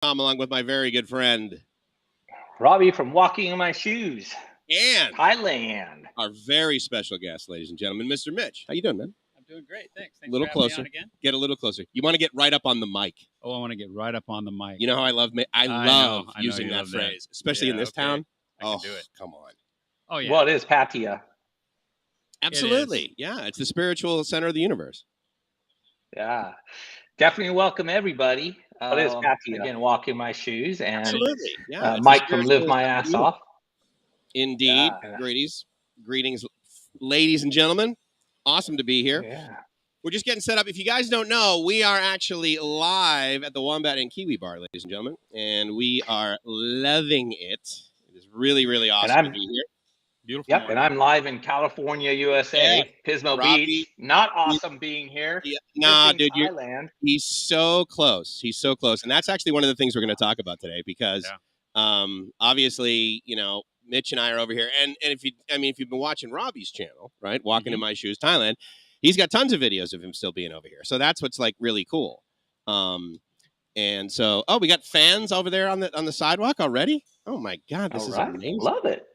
along with my very good friend Robbie from Walking in My Shoes, and Thailand. Our very special guest, ladies and gentlemen, Mr. Mitch. How you doing, man? I'm doing great, thanks. A little closer. Again. Get a little closer. You want to get right up on the mic. Oh, I want to get right up on the mic. You know how I love using that phrase, especially in this town. I can do it. Come on. Oh yeah. Well, it is Pattaya. Absolutely. Yeah, it's the spiritual center of the universe. Yeah. Definitely welcome everybody. It is Pattaya. Again, Walk in My Shoes, and absolutely. Yeah, Mike from Live My Ass Off. Indeed. Yeah. Greetings, ladies and gentlemen. Awesome to be here. Yeah. We're just getting set up. If you guys don't know, we are actually live at the Wombat Kiwi bar, ladies and gentlemen, and we are loving it. It is really, really awesome to be here. Beautiful. Yep, morning. And I'm live in California, USA, Pismo Robbie, Beach. Not awesome being here. Yeah, nah, dude, Thailand. He's so close. He's so close, and that's actually one of the things we're going to talk about today because, obviously, you know, Mitch and I are over here, and if you've been watching Robbie's channel, right, Walking in My Shoes, Thailand, he's got tons of videos of him still being over here. So that's what's like really cool. And so, we got fans over there on the sidewalk already. Oh my God, this is amazing. Love it.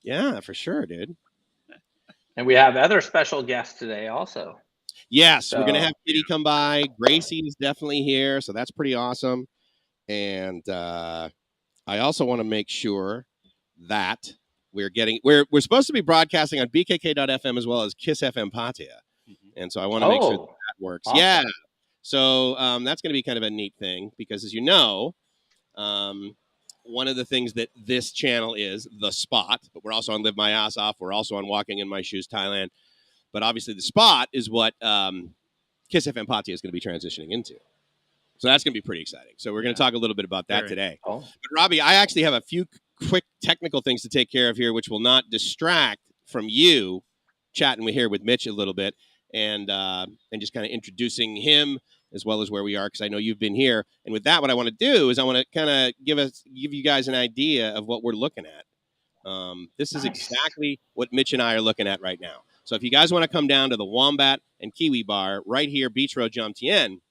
Yeah, for sure, dude. And we have other special guests today also. Yes, we're going to have Kitty come by. Gracie is definitely here, so that's pretty awesome. And I also want to make sure that we're supposed to be broadcasting on BKK.FM as well as Kiss FM Pattaya. And so I want to make sure that works. Awesome. Yeah. So that's going to be kind of a neat thing because, as you know, one of the things that this channel is the spot, but we're also on Live My Ass Off. We're also on Walking in My Shoes, Thailand. But obviously the spot is what Kiss FM Pattaya is going to be transitioning into. So that's going to be pretty exciting. So we're going to talk a little bit about that today. But Robbie, I actually have a few quick technical things to take care of here, which will not distract from you chatting here with Mitch a little bit and just kind of introducing him as well as where we are, because I know you've been here. And with that, what I want to do is I want to kind of give you guys an idea of what we're looking at. This is exactly what Mitch and I are looking at right now. So if you guys want to come down to the Wombat Kiwi bar right here, Beach Road, JOMTIEN,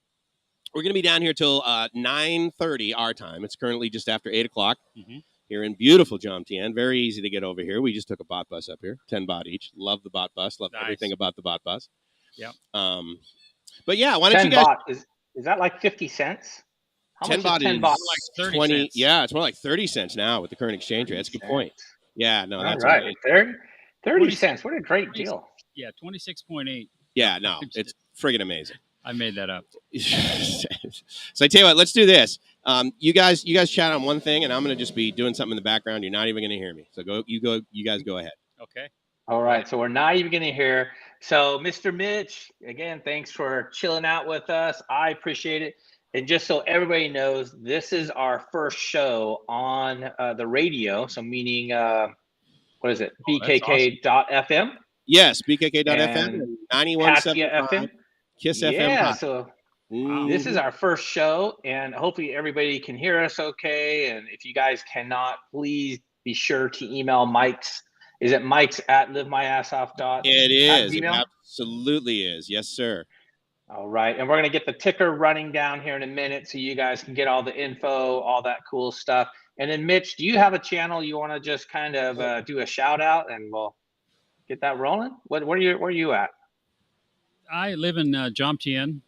we're going to be down here till 9:30 our time. It's currently just after 8 o'clock here in beautiful JOMTIEN. Very easy to get over here. We just took a bot bus up here, 10 baht each. Love the bot bus. Love everything about the bot bus. Yeah. But yeah, why don't you guys? Baht. Is that like 50 cents? How 10 baht is 10 is baht? Like 30 20. cents. Yeah, it's more like 30 cents now with the current exchange rate. That's a good point. Yeah, no, that's right. 30 cents. What a great deal. Yeah, 26.8. Yeah, no, it's friggin' amazing. I made that up. So I tell you what, let's do this. You guys chat on one thing, and I'm going to just be doing something in the background. You're not even going to hear me. So you guys go ahead. Okay. All right. So we're not even going to hear. So Mr. Mitch, again, thanks for chilling out with us. I appreciate it. And just so everybody knows, this is our first show on the radio. So meaning, what is it? BKK.FM. Yes, BKK.FM. 91.7 FM. Kiss FM. Yeah. So this is our first show, and hopefully everybody can hear us okay. And if you guys cannot, please be sure to email Mike's. Is it Mike's at livemyassoff.com? It is. It absolutely is. Yes, sir. All right. And we're going to get the ticker running down here in a minute so you guys can get all the info, all that cool stuff. And then, Mitch, do you have a channel you want to just kind of do a shout out and we'll get that rolling? Where are you at? I live in JOMTIEN,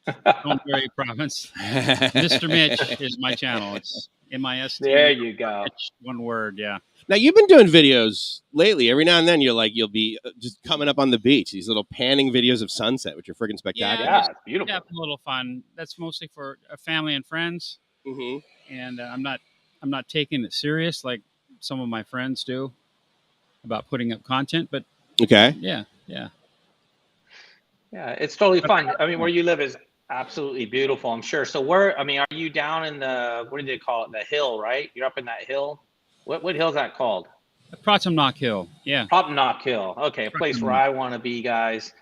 Thonburi Province. Mr. Mitch is my channel. It's MIST. There you go. Mitch, one word, yeah. Now, you've been doing videos lately. Every now and then you'll be just coming up on the beach, these little panning videos of sunset, which are freaking spectacular. Yeah, it's beautiful. Yeah, a little fun. That's mostly for family and friends. And I'm not taking it serious like some of my friends do about putting up content, but okay. Yeah, it's totally fun. I mean, where you live is absolutely beautiful, I'm sure. So are you down in the, what do they call it? The hill, right? You're up in that hill. What hill is that called? Pratamnak Hill. Yeah. Pratamnak Hill. Okay, a place where I want to be, guys.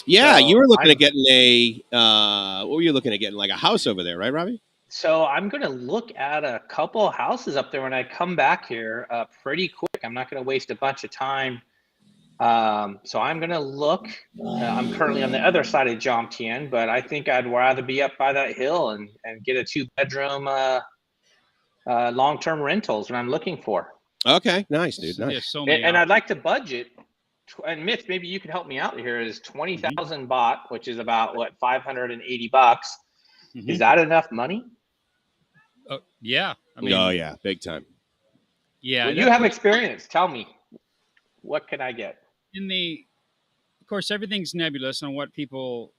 Yeah, so you were looking at getting what were you looking at getting? Like a house over there, right, Robbie? So I'm going to look at a couple of houses up there when I come back here pretty quick. I'm not going to waste a bunch of time. So I'm going to look. I'm currently on the other side of JOMTIEN, but I think I'd rather be up by that hill and get a 2-bedroom long-term rentals, what I'm looking for. Okay, nice, dude. Nice. There's so many And I'd options. like to budget. And Mitch, maybe you can help me out here. Is 20,000 baht, which is about what, $580? Is that enough money? Yeah. I mean, Oh yeah, big time. Yeah. Well, you have experience. Tell me, what can I get? Of course, everything's nebulous on what people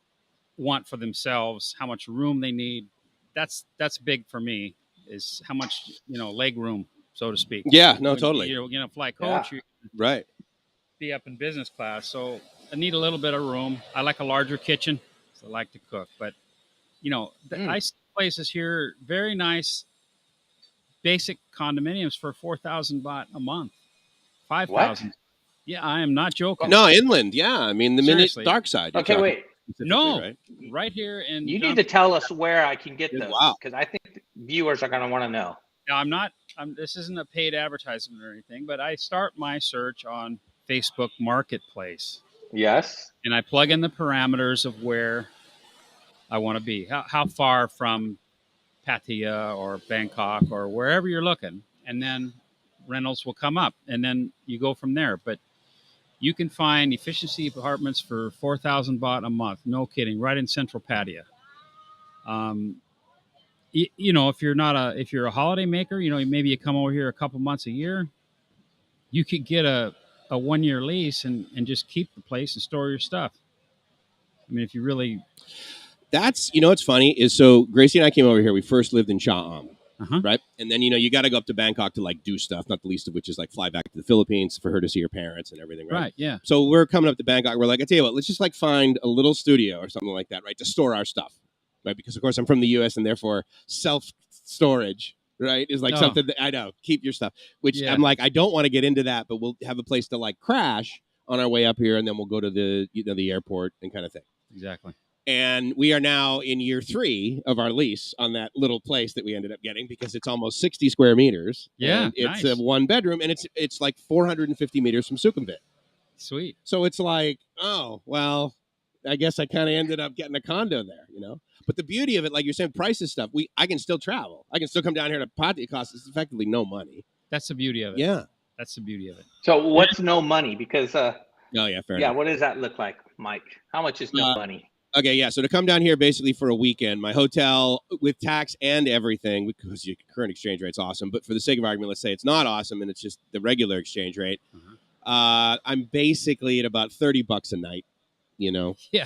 want for themselves, how much room they need. That's big for me, is how much, leg room, so to speak. Yeah, no, totally. You're going to fly coach, you Right. be up in business class. So I need a little bit of room. I like a larger kitchen, so I like to cook. But, I see places here, very nice, basic condominiums for 4,000 baht a month, 5,000. Yeah, I am not joking. No, inland. Yeah, I mean the Seriously. dark side. Okay, wait. No, right here in. You need to tell us where I can get those, Wow. because I think viewers are going to want to know. Now, I'm not. This isn't a paid advertisement or anything, but I start my search on Facebook Marketplace. Yes. And I plug in the parameters of where I want to be. How far from Pattaya or Bangkok or wherever you're looking, and then rentals will come up, and then you go from there. But you can find efficiency apartments for 4,000 baht a month. No kidding, right in Central Pattaya. If you're a holiday maker, maybe you come over here a couple months a year. You could get a 1-year lease and just keep the place and store your stuff. I mean, if you really. That's, what's funny is, so Gracie and I came over here. We first lived in Cha Am, right? And then, you got to go up to Bangkok to like do stuff, not the least of which is like fly back to the Philippines for her to see her parents and everything, right? Right, yeah. So we're coming up to Bangkok. We're like, I tell you what, let's just like find a little studio or something like that, right? To store our stuff, right? Because of course I'm from the US and therefore self-storage, right? Is like something that I know, keep your stuff, which I'm like, I don't want to get into that, but we'll have a place to like crash on our way up here. And then we'll go to the airport and kind of thing. Exactly. And we are now in year 3 of our lease on that little place that we ended up getting, because it's almost 60 square meters. Yeah, and it's a 1-bedroom, and it's like 450 meters from Sukhumvit. Sweet. So it's like, oh, well, I guess I kind of ended up getting a condo there, But the beauty of it, like you're saying, prices stuff, I can still travel. I can still come down here to Pattaya. It costs effectively no money. That's the beauty of it. Yeah. That's the beauty of it. So what's no money? Because, oh, yeah, fair enough. What does that look like, Mike? How much is no money? Okay, yeah. So to come down here basically for a weekend, my hotel with tax and everything, because your current exchange rate's awesome. But for the sake of argument, let's say it's not awesome and it's just the regular exchange rate. I'm basically at about $30 a night. Yeah.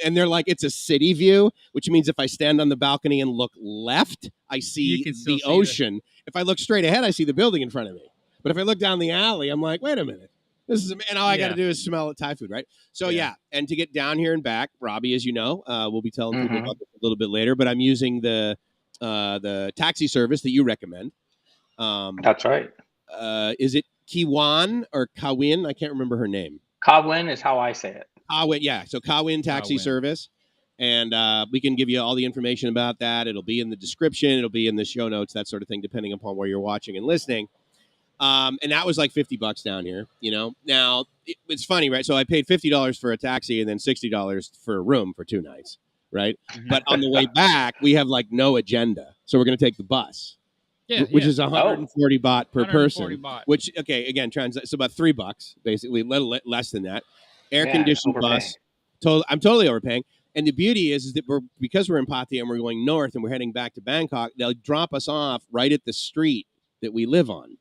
And they're like, it's a city view, which means if I stand on the balcony and look left, I see the ocean. If I look straight ahead, I see the building in front of me. But if I look down the alley, I'm like, wait a minute. And all I got to do is smell Thai food, right? So and to get down here and back, Robbie, as you know, we'll be telling people about this a little bit later. But I'm using the taxi service that you recommend. That's right. Is it Kiwan or Kawin? I can't remember her name. Kawin is how I say it. Kawin, yeah. So Kawin taxi service, and we can give you all the information about that. It'll be in the description. It'll be in the show notes, that sort of thing, depending upon where you're watching and listening. And that was like $50 down here, Now, it's funny, right? So I paid $50 for a taxi and then $60 for a room for 2 nights, right? But on the way back, we have like no agenda. So we're going to take the bus, which is 140 baht per person. Which, okay, again, so about $3, basically, less than that. Air-conditioned bus. I'm totally overpaying. And the beauty is that because we're in Pattaya and we're going north and we're heading back to Bangkok, they'll drop us off right at the street that we live on.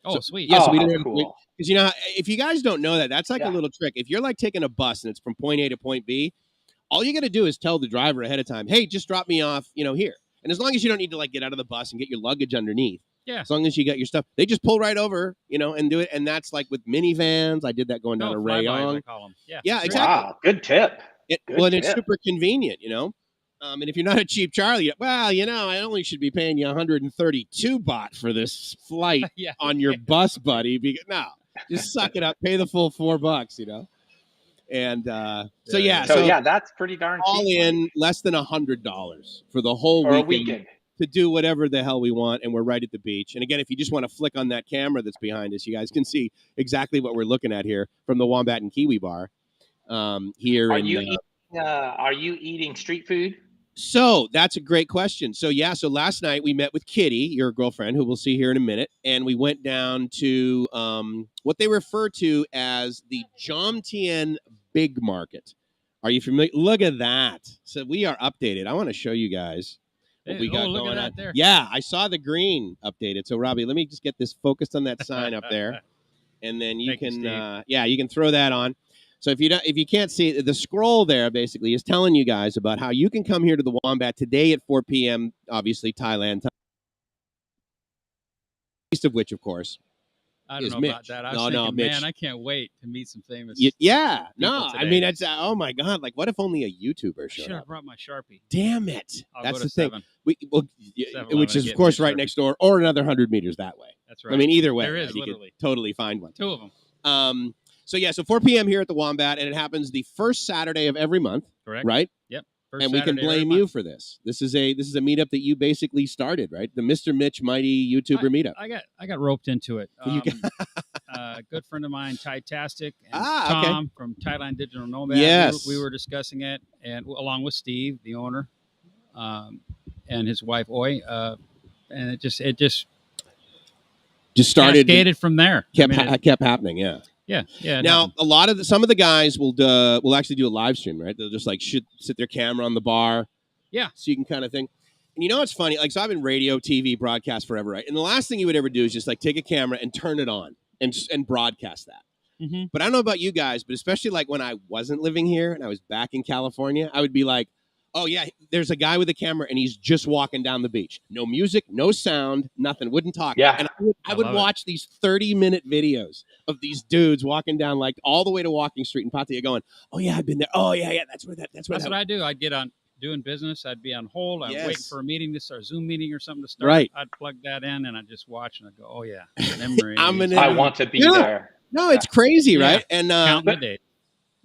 Oh, sweet. Yeah, so we don't cool. Because, if you guys don't know that, that's like a little trick. If you're like taking a bus and it's from point A to point B, all you got to do is tell the driver ahead of time, hey, just drop me off, here. And as long as you don't need to like get out of the bus and get your luggage underneath, as long as you got your stuff, they just pull right over, and do it. And that's like with minivans. I did that going down to Rayong. Yeah, exactly. Wow, good tip. It's super convenient, and if you're not a cheap Charlie, I only should be paying you 132 baht for this flight on your bus, buddy. No, just suck it up. Pay the full $4, And so that's pretty darn cheap. All in less than $100 for the whole weekend to do whatever the hell we want, and we're right at the beach. And again, if you just want to flick on that camera that's behind us, you guys can see exactly what we're looking at here from the Wombat Kiwi bar. Are you eating street food? So that's a great question. So so last night we met with Kitty, your girlfriend, who we'll see here in a minute, and we went down to what they refer to as the JOMTIEN Big Market. Are you familiar? Look at that. So we are updated. I want to show you guys what we got look going at on that there. Yeah, I saw the green updated. So Robbie, let me just get this focused on that sign up there, and then you can you can throw that on. So if you can't see it, the scroll there basically is telling you guys about how you can come here to the Wombat today at 4 p.m. Obviously Thailand time. Least of which, of course, I don't is know Mitch. about that. I was thinking, Mitch. man, I can't wait to meet some famous. I mean, it's oh my god, like what if only a YouTuber I should showed have up? brought my Sharpie. Damn it! I'll That's go the to thing. 7. Which is of course right next door, or another 100 meters that way. That's right. I mean, either way, there is you literally could totally find one. 2 of them. So 4 p.m. here at the Wombat, and it happens the first Saturday of every month. Correct. Right. Yep. First and we can Saturday blame you for this. This is a meetup that you basically started, right? The Mr. Mitch Mighty YouTuber meetup. I got roped into it. A good friend of mine, Ty-tastic, and Tom from Thailand Digital Nomad. Yes, we were discussing it, and along with Steve, the owner, and his wife Oi, and it just started, cascaded from there. Kept happening. Yeah. Now, some of the guys will actually do a live stream, right? They'll just like sit their camera on the bar. Yeah. So you can kind of think. And you know what's funny? Like, so I've been radio, TV, broadcast forever, right? And the last thing you would ever do is just like take a camera and turn it on and broadcast that. Mm-hmm. But I don't know about you guys, but especially like when I wasn't living here and I was back in California, I would be like, oh yeah, there's a guy with a camera and he's just walking down the beach. No music, no sound, nothing, wouldn't talk. Yeah. And I would watch these 30-minute videos of these dudes walking down like all the way to Walking Street in Pattaya going, oh yeah, I've been there. Oh yeah, that's what I do. I'd get on doing business. I'd be on hold. I'd wait for a meeting to start, Zoom meeting or something to start. Right. I'd plug that in and I'd just watch and I'd go, oh yeah, memories. I want to be there. No, it's crazy, right? And count the day.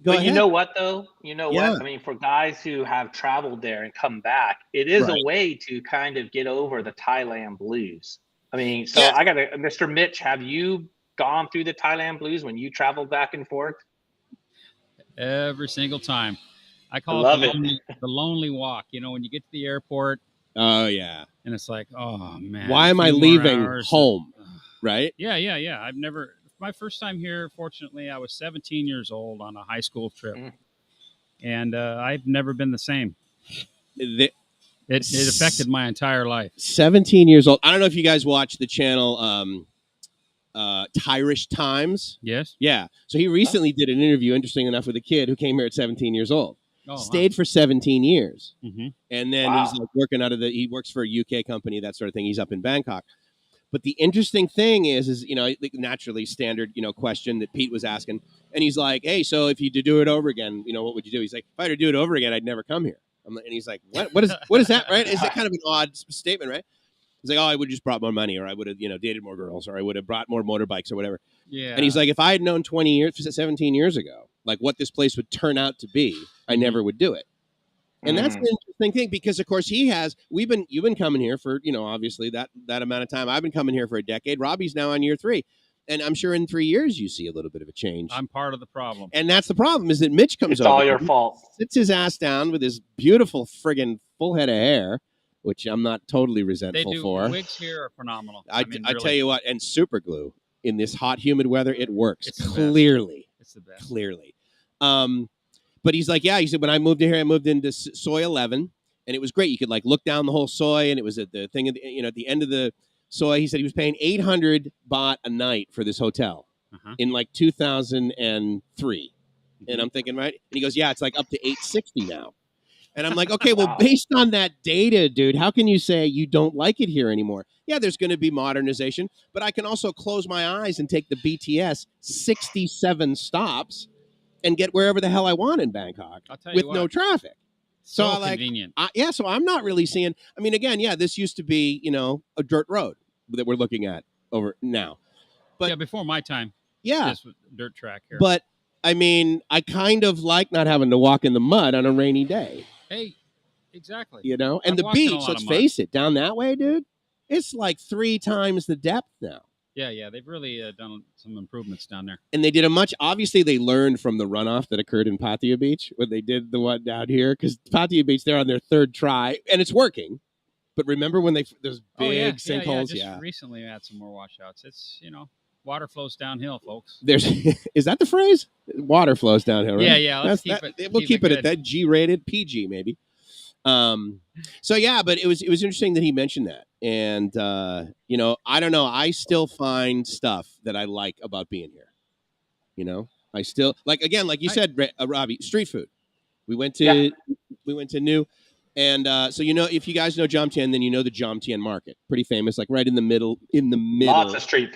But you know what, though? You know what? I mean, for guys who have traveled there and come back, it is a way to kind of get over the Thailand blues. I mean, so I got to, Mr. Mitch, have you gone through the Thailand blues when you traveled back and forth? Every single time. I call it the lonely walk. You know, when you get to the airport. Oh, yeah. And it's like, oh, man. Why am I leaving home? Right? Yeah. I've never... My first time here, fortunately, I was 17 years old on a high school trip. And I've never been the same. It affected my entire life. 17 years old. I don't know if you guys watch the channel Irish Times. Yes. Yeah. So he recently did an interview, interesting enough, with a kid who came here at 17 years old. Stayed for 17 years. Mm-hmm. And then he's like working he works for a UK company, that sort of thing. He's up in Bangkok. But the interesting thing is, you know, naturally standard, you know, question that Pete was asking. And he's like, hey, so if you did do it over again, you know, what would you do? He's like, if I had to do it over again, I'd never come here. And he's like, what is that, right? Is that kind of an odd statement, right? He's like, oh, I would have just brought more money, or I would have, you know, dated more girls, or I would have brought more motorbikes or whatever. Yeah. And he's like, if I had known 17 years ago, like what this place would turn out to be, I never would do it. And that's an interesting thing because, of course, you've been coming here for, you know, obviously that amount of time. I've been coming here for a decade. Robbie's now on year 3. And I'm sure in 3 years you see a little bit of a change. I'm part of the problem. And that's the problem, is that Mitch comes over. It's all your fault. Sits his ass down with his beautiful friggin' full head of hair, which I'm not totally resentful for. Wigs here are phenomenal. I tell you what, and super glue in this hot, humid weather, it works. It's clearly. It's the best. Clearly. But he's like, he said, when I moved here, I moved into Soy 11, and it was great. You could like look down the whole soy, and it was at the thing at the end of the soy. He said he was paying 800 baht a night for this hotel in like 2003. And I'm thinking, right? And he goes, yeah, it's like up to 860 now. And I'm like, okay, well, based on that data, dude, how can you say you don't like it here anymore? Yeah, there's going to be modernization, but I can also close my eyes and take the BTS 67 stops and get wherever the hell I want in Bangkok with no traffic. So convenient. So I'm not really seeing, I mean, again, this used to be, you know, a dirt road that we're looking at over now. But before my time. Yeah. Just dirt track here. But I mean, I kind of like not having to walk in the mud on a rainy day. Hey, exactly. You know, and the beach, let's face it, down that way, dude, it's like 3 times the depth now. Yeah. They've really done some improvements down there. And they did obviously they learned from the runoff that occurred in Pattaya Beach when they did the one down here, because Pattaya Beach, they're on their third try and it's working. But remember when those big sinkholes? Just recently had some more washouts. It's, water flows downhill, folks. Is that the phrase? Water flows downhill, right? Yeah. We'll keep it at that. G-rated, PG maybe. So yeah, but it was interesting that he mentioned that, and I don't know. I still find stuff that I like about being here. I still like, again, like you said, Robbie, street food. We went to New. And so if you guys know JOMTIEN, then you know the JOMTIEN market. Pretty famous, like right in the middle. Lots of street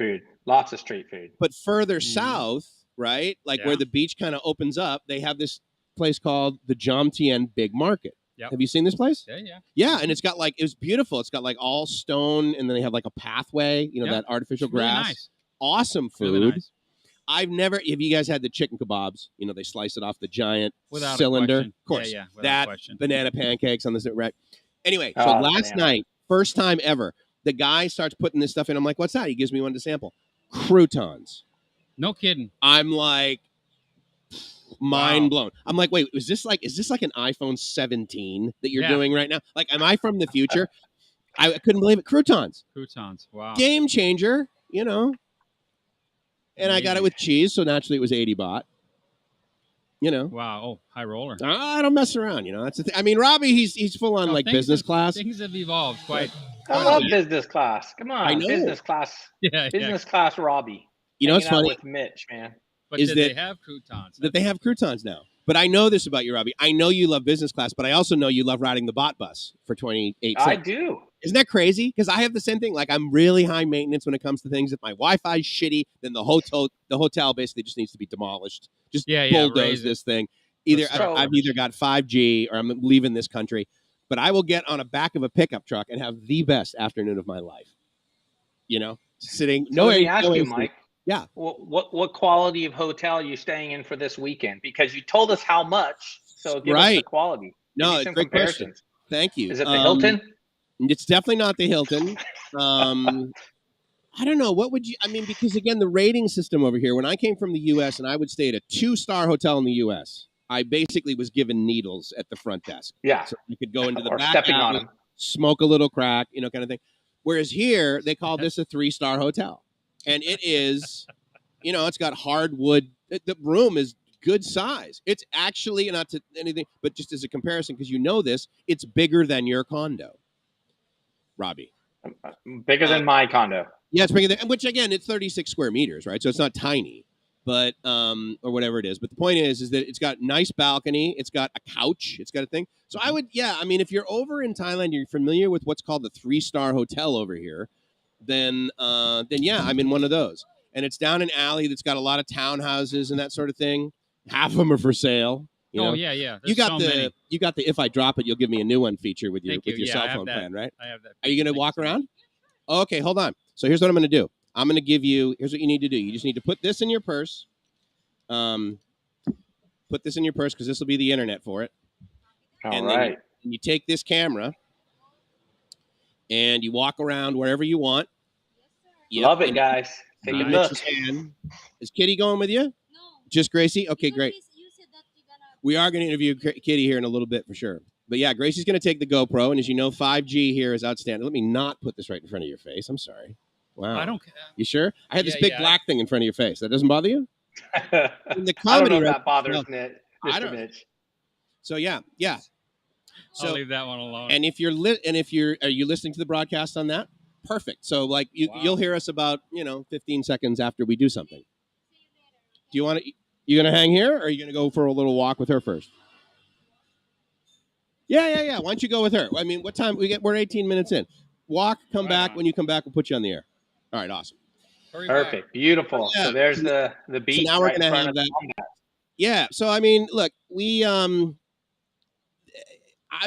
food. But further south, right, like where the beach kind of opens up, they have this place called the JOMTIEN Big Market. Yep. Have you seen this place? Yeah. Yeah, and it's got it was beautiful. It's got like all stone, and then they have like a pathway, that artificial grass. Really nice. Awesome food. Really nice. Have you guys had the chicken kebabs? They slice it off the giant without cylinder. Of course. Yeah, that question. Banana pancakes on the right. Anyway, so last night, first time ever, the guy starts putting this stuff in. I'm like, what's that? He gives me one to sample. Croutons. No kidding. I'm like, mind blown. I'm like, wait, is this like an iPhone 17 that you're doing right now? Like, am I from the future? I couldn't believe it. Croutons. Wow. Game changer, And Amazing. I got it with cheese, so naturally it was 80 baht. Wow. Oh, high roller. I don't mess around, That's the thing. I mean, Robbie, he's full on business class. Things have evolved quite. I love business class. Come on, I know. Business class. Business class, Robbie. It's funny with Mitch, man. But they have croutons? That they have croutons now. But I know this about you, Robbie. I know you love business class, but I also know you love riding the bot bus for 28 cents. I do. Isn't that crazy? Because I have the same thing. Like, I'm really high maintenance when it comes to things. If my Wi-Fi is shitty, then the hotel basically just needs to be demolished. Just bulldoze this thing. I've either got 5G or I'm leaving this country. But I will get on a back of a pickup truck and have the best afternoon of my life. Sitting. So let me ask you, Mike. Yeah. What quality of hotel are you staying in for this weekend? Because you told us how much. So give us the quality. No, it's a great question. Thank you. Is it the Hilton? It's definitely not the Hilton. I don't know. What would you? I mean, because again, the rating system over here. When I came from the U.S. and I would stay at a 2-star hotel in the U.S., I basically was given needles at the front desk. Yeah. So you could go into the or back stepping alley, on them, smoke a little crack, kind of thing. Whereas here, they call this a 3-star hotel, and it is, it's got hardwood. The room is good size. It's actually not to anything, but just as a comparison, because this, it's bigger than your condo. Robbie. Bigger than my condo. Yeah, it's bigger than, which again, it's 36 square meters, right? So it's not tiny, but or whatever it is. But the point is that it's got nice balcony, it's got a couch, it's got a thing. So I would, I mean, if you're over in Thailand, you're familiar with what's called the 3-star hotel over here, then yeah, I'm in one of those, and it's down an alley that's got a lot of townhouses and that sort of thing. Half of them are for sale. Yeah. There's You got many. if I drop it, you'll give me a new one feature with your cell phone plan, right? I have that. Are you going to walk around? Okay, hold on. So here's what I'm going to do. I'm going to give you. Here's what you need to do. You just need to put this in your purse. Put this in your purse because this will be the internet for it. All right. Then you take this camera and you walk around wherever you want. Yep. Love it, guys. Take a look. Is Kitty going with you? No. Just Gracie? Okay, great. We are going to interview Kitty here in a little bit for sure. But yeah, Gracie's going to take the GoPro. And as you know, 5G here is outstanding. Let me not put this right in front of your face. I'm sorry. Wow. I don't care. You sure? I had this big black thing in front of your face. That doesn't bother you? In the comedy, I don't know if that bothers Mr. Mitch. So yeah. So, I'll leave that one alone. And if are you listening to the broadcast on that? Perfect. So like you'll hear us about 15 seconds after we do something. Do you want to? You gonna hang here, or are you gonna go for a little walk with her first? Yeah. Why don't you go with her? I mean, what time we're 18 minutes in. Walk, come back. When you come back, we'll put you on the air. All right, awesome. Perfect, beautiful. Yeah. So there's the beach. So now we're gonna have that. Yeah. So I mean, look, we I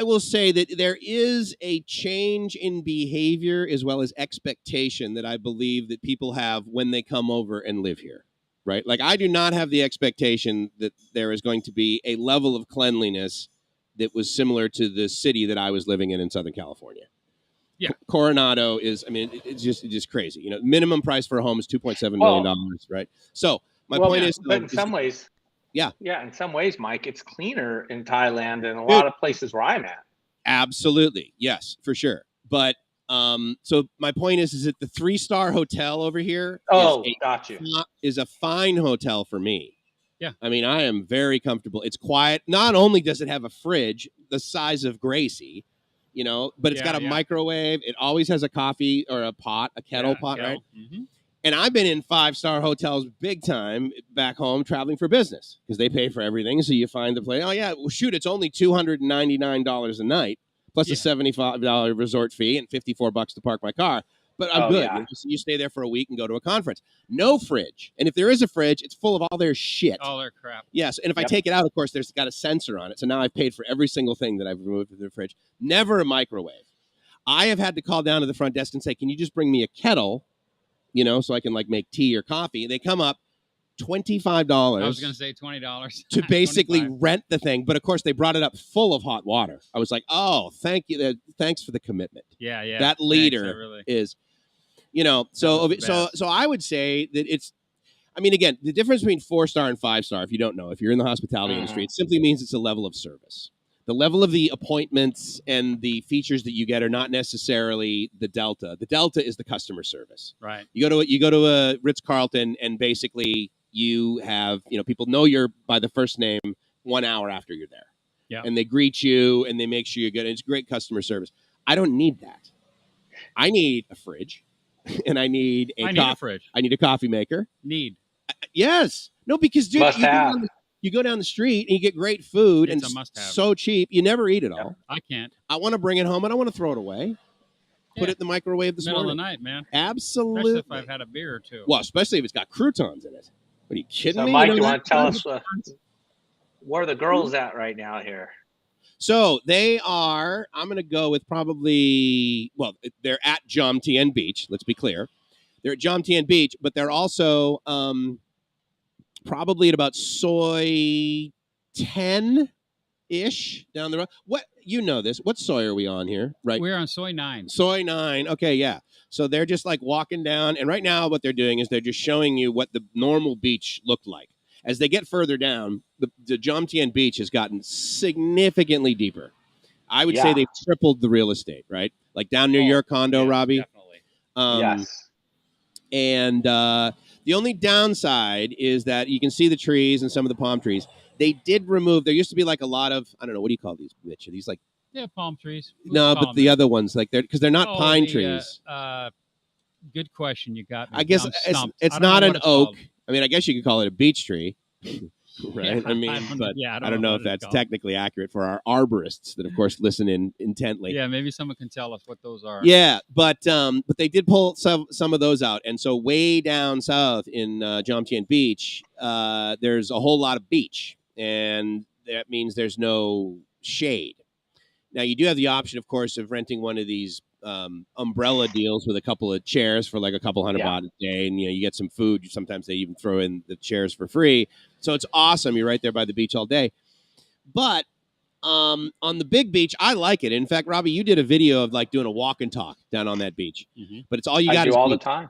will say that there is a change in behavior as well as expectation that I believe that people have when they come over and live here. Right? Like, I do not have the expectation that there is going to be a level of cleanliness that was similar to the city that I was living in Southern California. Coronado is, I mean, it's just crazy. You know, minimum price for a home is $2.7 million, right? So my point is, but in some ways, yeah, in some ways, Mike, it's cleaner in Thailand than a Dude, lot of places where I'm at. Absolutely, yes, for sure. But so my point is that the 3-star hotel over here is a fine hotel for me. Yeah. I mean, I am very comfortable. It's quiet. Not only does it have a fridge the size of Gracie, you know, but it's got a microwave. It always has a coffee or a kettle pot, right? Mm-hmm. And I've been in 5-star hotels big time back home traveling for business because they pay for everything. So you find the place. Oh, yeah, well, shoot, it's only $299 a night plus a $75 resort fee and $54 to park my car. But I'm good. Yeah. You stay there for a week and go to a conference. No fridge. And if there is a fridge, it's full of all their shit. All their crap. Yes. And if I take it out, of course, there's got a sensor on it. So now I've paid for every single thing that I've removed from the fridge. Never a microwave. I have had to call down to the front desk and say, can you just bring me a kettle, you know, so I can like make tea or coffee? They come up, $25. I was going to say $20 to basically rent the thing, but of course they brought it up full of hot water. I was like, "Oh, thank you, thanks for the commitment." Yeah. That leader is, you know. So I would say that it's. I mean, again, the difference between 4-star and 5-star, if you don't know, if you're in the hospitality industry, it simply means it's a level of service. The level of the appointments and the features that you get are not necessarily the delta. The delta is the customer service. Right. You go to a Ritz-Carlton and basically you have, you know, people know you're by the first name 1 hour after you're there. Yeah. And they greet you and they make sure you're good. It's great customer service. I don't need that. I need a fridge and I need a fridge. I need a coffee maker. Yes. No, because dude, you go down the street and you get great food and it's so cheap. You never eat it all. I can't. I want to bring it home. I don't want to throw it away. Put it in the microwave this morning. Middle of the night, man. Absolutely. Especially if I've had a beer or two. Well, especially if it's got croutons in it. What are you kidding me? Mike, you want to tell us where are the girls at right now here? So they are, I'm going to go with probably, well, they're at JOMTIEN Beach. Let's be clear. They're at JOMTIEN Beach, but they're also probably at about soy 10-ish down the road. What, you know this. What soy are we on here? Right. We're on soy 9. Soy 9. Okay, yeah. So they're just like walking down. And right now what they're doing is they're just showing you what the normal beach looked like. As they get further down, the JOMTIEN Beach has gotten significantly deeper. I would say they've tripled the real estate, right? Like down near your condo, Robbie. Definitely. Yes. And the only downside is that you can see the trees and some of the palm trees. They did remove, there used to be like a lot of, I don't know, what do you call these, Mitch? Are these like... Yeah, palm trees. No, but the other ones, like they're, because they're not pine trees. Good question. You got me. I guess it's not an oak. I mean, I guess you could call it a beech tree, right? I mean, I don't know if that's technically accurate for our arborists that, of course, listen in intently. Yeah, maybe someone can tell us what those are. Yeah, but they did pull some of those out, and so way down south in JOMTIEN Beach, there's a whole lot of beach, and that means there's no shade. Now, you do have the option, of course, of renting one of these umbrella deals with a couple of chairs for like a couple $100 a day, and you get some food. Sometimes they even throw in the chairs for free, so it's awesome. You're right there by the beach all day. But on the big beach, I like it. In fact, Robbie, you did a video of like doing a walk and talk down on that beach. Mm-hmm. But it's all you got. I do all beach. the time.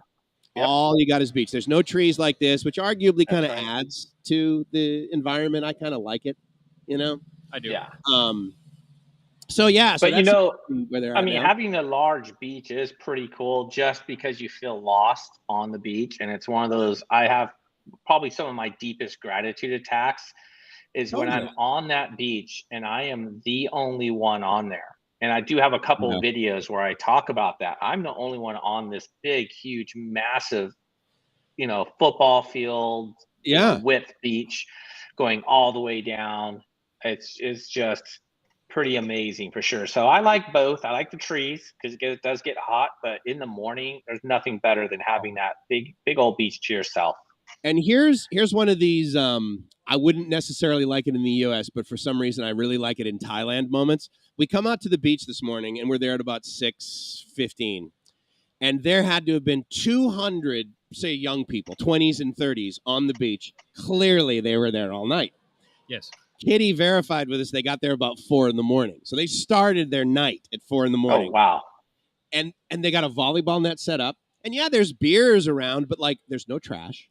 Yep. All you got is beach. There's no trees like this, which arguably kind of adds to the environment. I kind of like it. I do. Yeah. So yeah, but I mean, having a large beach is pretty cool just because you feel lost on the beach. And it's one of those, I have probably some of my deepest gratitude attacks is when I'm on that beach and I am the only one on there. And I do have a couple of videos where I talk about that. I'm the only one on this big, huge, massive, football field, width beach going all the way down. It's just pretty amazing for sure. So I like both. I like the trees because it does get hot, but in the morning, there's nothing better than having that big old beach to yourself. And here's one of these, I wouldn't necessarily like it in the US, but for some reason I really like it in Thailand moments. We come out to the beach this morning and we're there at about 6:15. And there had to have been 200, say, young people, 20s and 30s on the beach. Clearly they were there all night. Yes. Kitty verified with us they got there about 4 a.m. So they started their night at 4 a.m. Oh, wow. and they got a volleyball net set up. And yeah, there's beers around, but like there's no trash.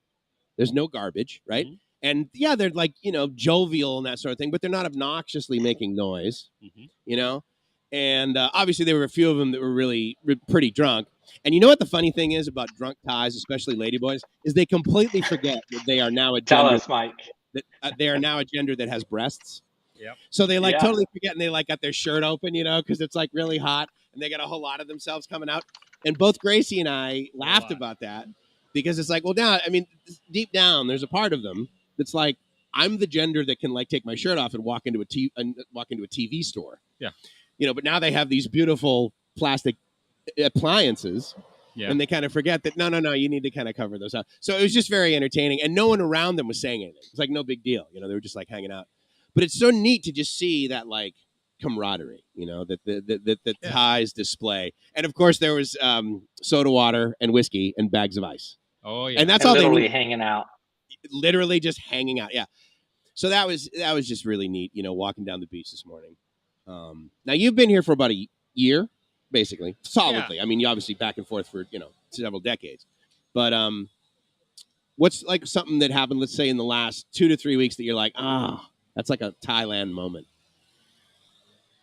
There's no garbage, right? Mhm. And yeah, they're like, jovial and that sort of thing, but they're not obnoxiously making noise, Mhm. And obviously there were a few of them that were really pretty drunk. And you know what the funny thing is about drunk Thais, especially ladyboys, is they completely forget that they are now a Tell gender us, Mike. that they are now a gender that has breasts. Yep. So they like Yeah. totally forget, and they like got their shirt open, because it's like really hot, and they got a whole lot of themselves coming out. And both Gracie and I laughed about that because it's like, well, now, I mean, deep down, there's a part of them that's like, I'm the gender that can like take my shirt off and walk into a TV store. Yeah. But now they have these beautiful plastic appliances. Yeah. And they kind of forget that, no, you need to kind of cover those up. So it was just very entertaining. And no one around them was saying anything. It's like no big deal. They were just like hanging out. But it's so neat to just see that like camaraderie, that the Thais display. And of course, there was soda water and whiskey and bags of ice. Oh, yeah. And that's all they literally need. hanging out. Literally just hanging out. Yeah. So that was just really neat, walking down the beach this morning. Now, you've been here for about a year. Basically, solidly. Yeah. I mean, you obviously back and forth for several decades, but what's like something that happened? Let's say in the last 2 to 3 weeks that you're like, that's like a Thailand moment.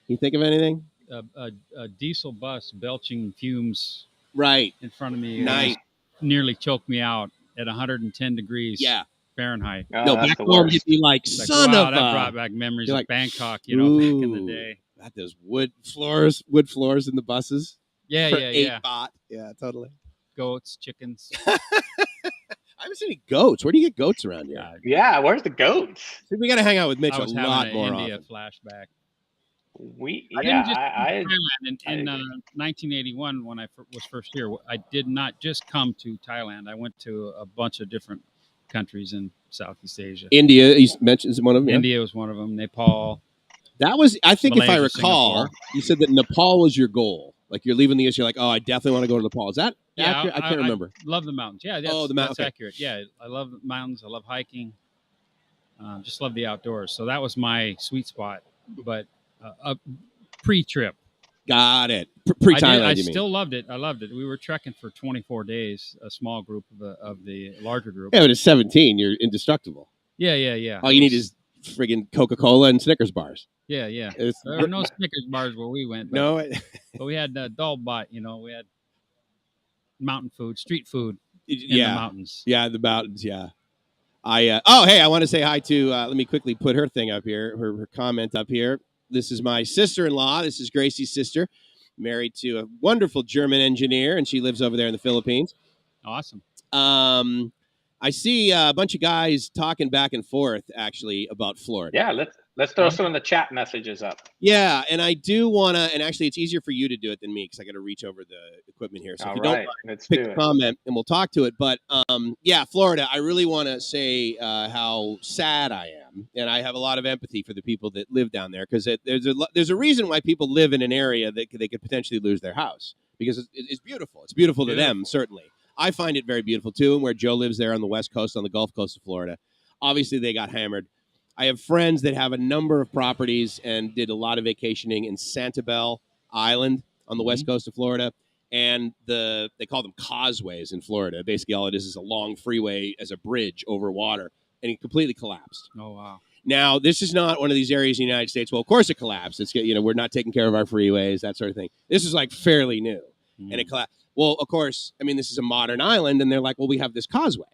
You think of anything? A diesel bus belching fumes right in front of me. Nice. Nearly choked me out at 110 degrees. Yeah. Fahrenheit. Oh, no, back home you'd be like, son of a. That brought back memories of Bangkok, back in the day. Got those wood floors in the buses. Yeah, for yeah. Baht. Yeah, totally. Goats, chickens. I haven't seen any goats. Where do you get goats around here? Yeah, where's the goats? See, we got to hang out with Mitch I was a lot having more an India often. flashback. I Thailand in 1981 when I was first here. I did not just come to Thailand. I went to a bunch of different countries in Southeast Asia. India, you mentioned, is one of them. India was one of them. Nepal. That was, I think, Malaysia, if I recall, Singapore. You said that Nepal was your goal. Like you're leaving the U.S., you're like, oh, I definitely want to go to Nepal. Is that accurate? I can't remember. I love the mountains. Yeah, that's accurate. Yeah, I love the mountains. I love hiking. Just love the outdoors. So that was my sweet spot. But pre-trip. Got it. Pre-Thailand, I still loved it. I loved it. We were trekking for 24 days, a small group of the larger group. Yeah, but at 17, you're indestructible. Yeah. All you need is friggin' Coca-Cola and Snickers bars. Yeah. There were no Snickers bars where we went. But, but we had Dalbat, we had mountain food, street food in the mountains. Yeah, the mountains, yeah. I want to say hi to, let me quickly put her thing up here, her comment up here. This is my sister-in-law. This is Gracie's sister, married to a wonderful German engineer, and she lives over there in the Philippines. Awesome. I see a bunch of guys talking back and forth, actually, about Florida. Yeah, let's throw some of the chat messages up. Yeah, and I do want to, and actually it's easier for you to do it than me because I got to reach over the equipment here. So if you don't mind, pick a comment and we'll talk to it. But yeah, Florida, I really want to say how sad I am. And I have a lot of empathy for the people that live down there because there's a reason why people live in an area that they could potentially lose their house because it's beautiful. It's beautiful to them, certainly. I find it very beautiful, too, and where Joe lives there on the West Coast, on the Gulf Coast of Florida. Obviously, they got hammered. I have friends that have a number of properties and did a lot of vacationing in Sanibel Island on the West Coast of Florida, and they call them causeways in Florida. Basically, all it is a long freeway as a bridge over water, and it completely collapsed. Oh, wow. Now, this is not one of these areas in the United States. Well, of course it collapsed. It's we're not taking care of our freeways, that sort of thing. This is like fairly new, and it collapsed. Well, of course, I mean, this is a modern island, and they're like, well, we have this causeway,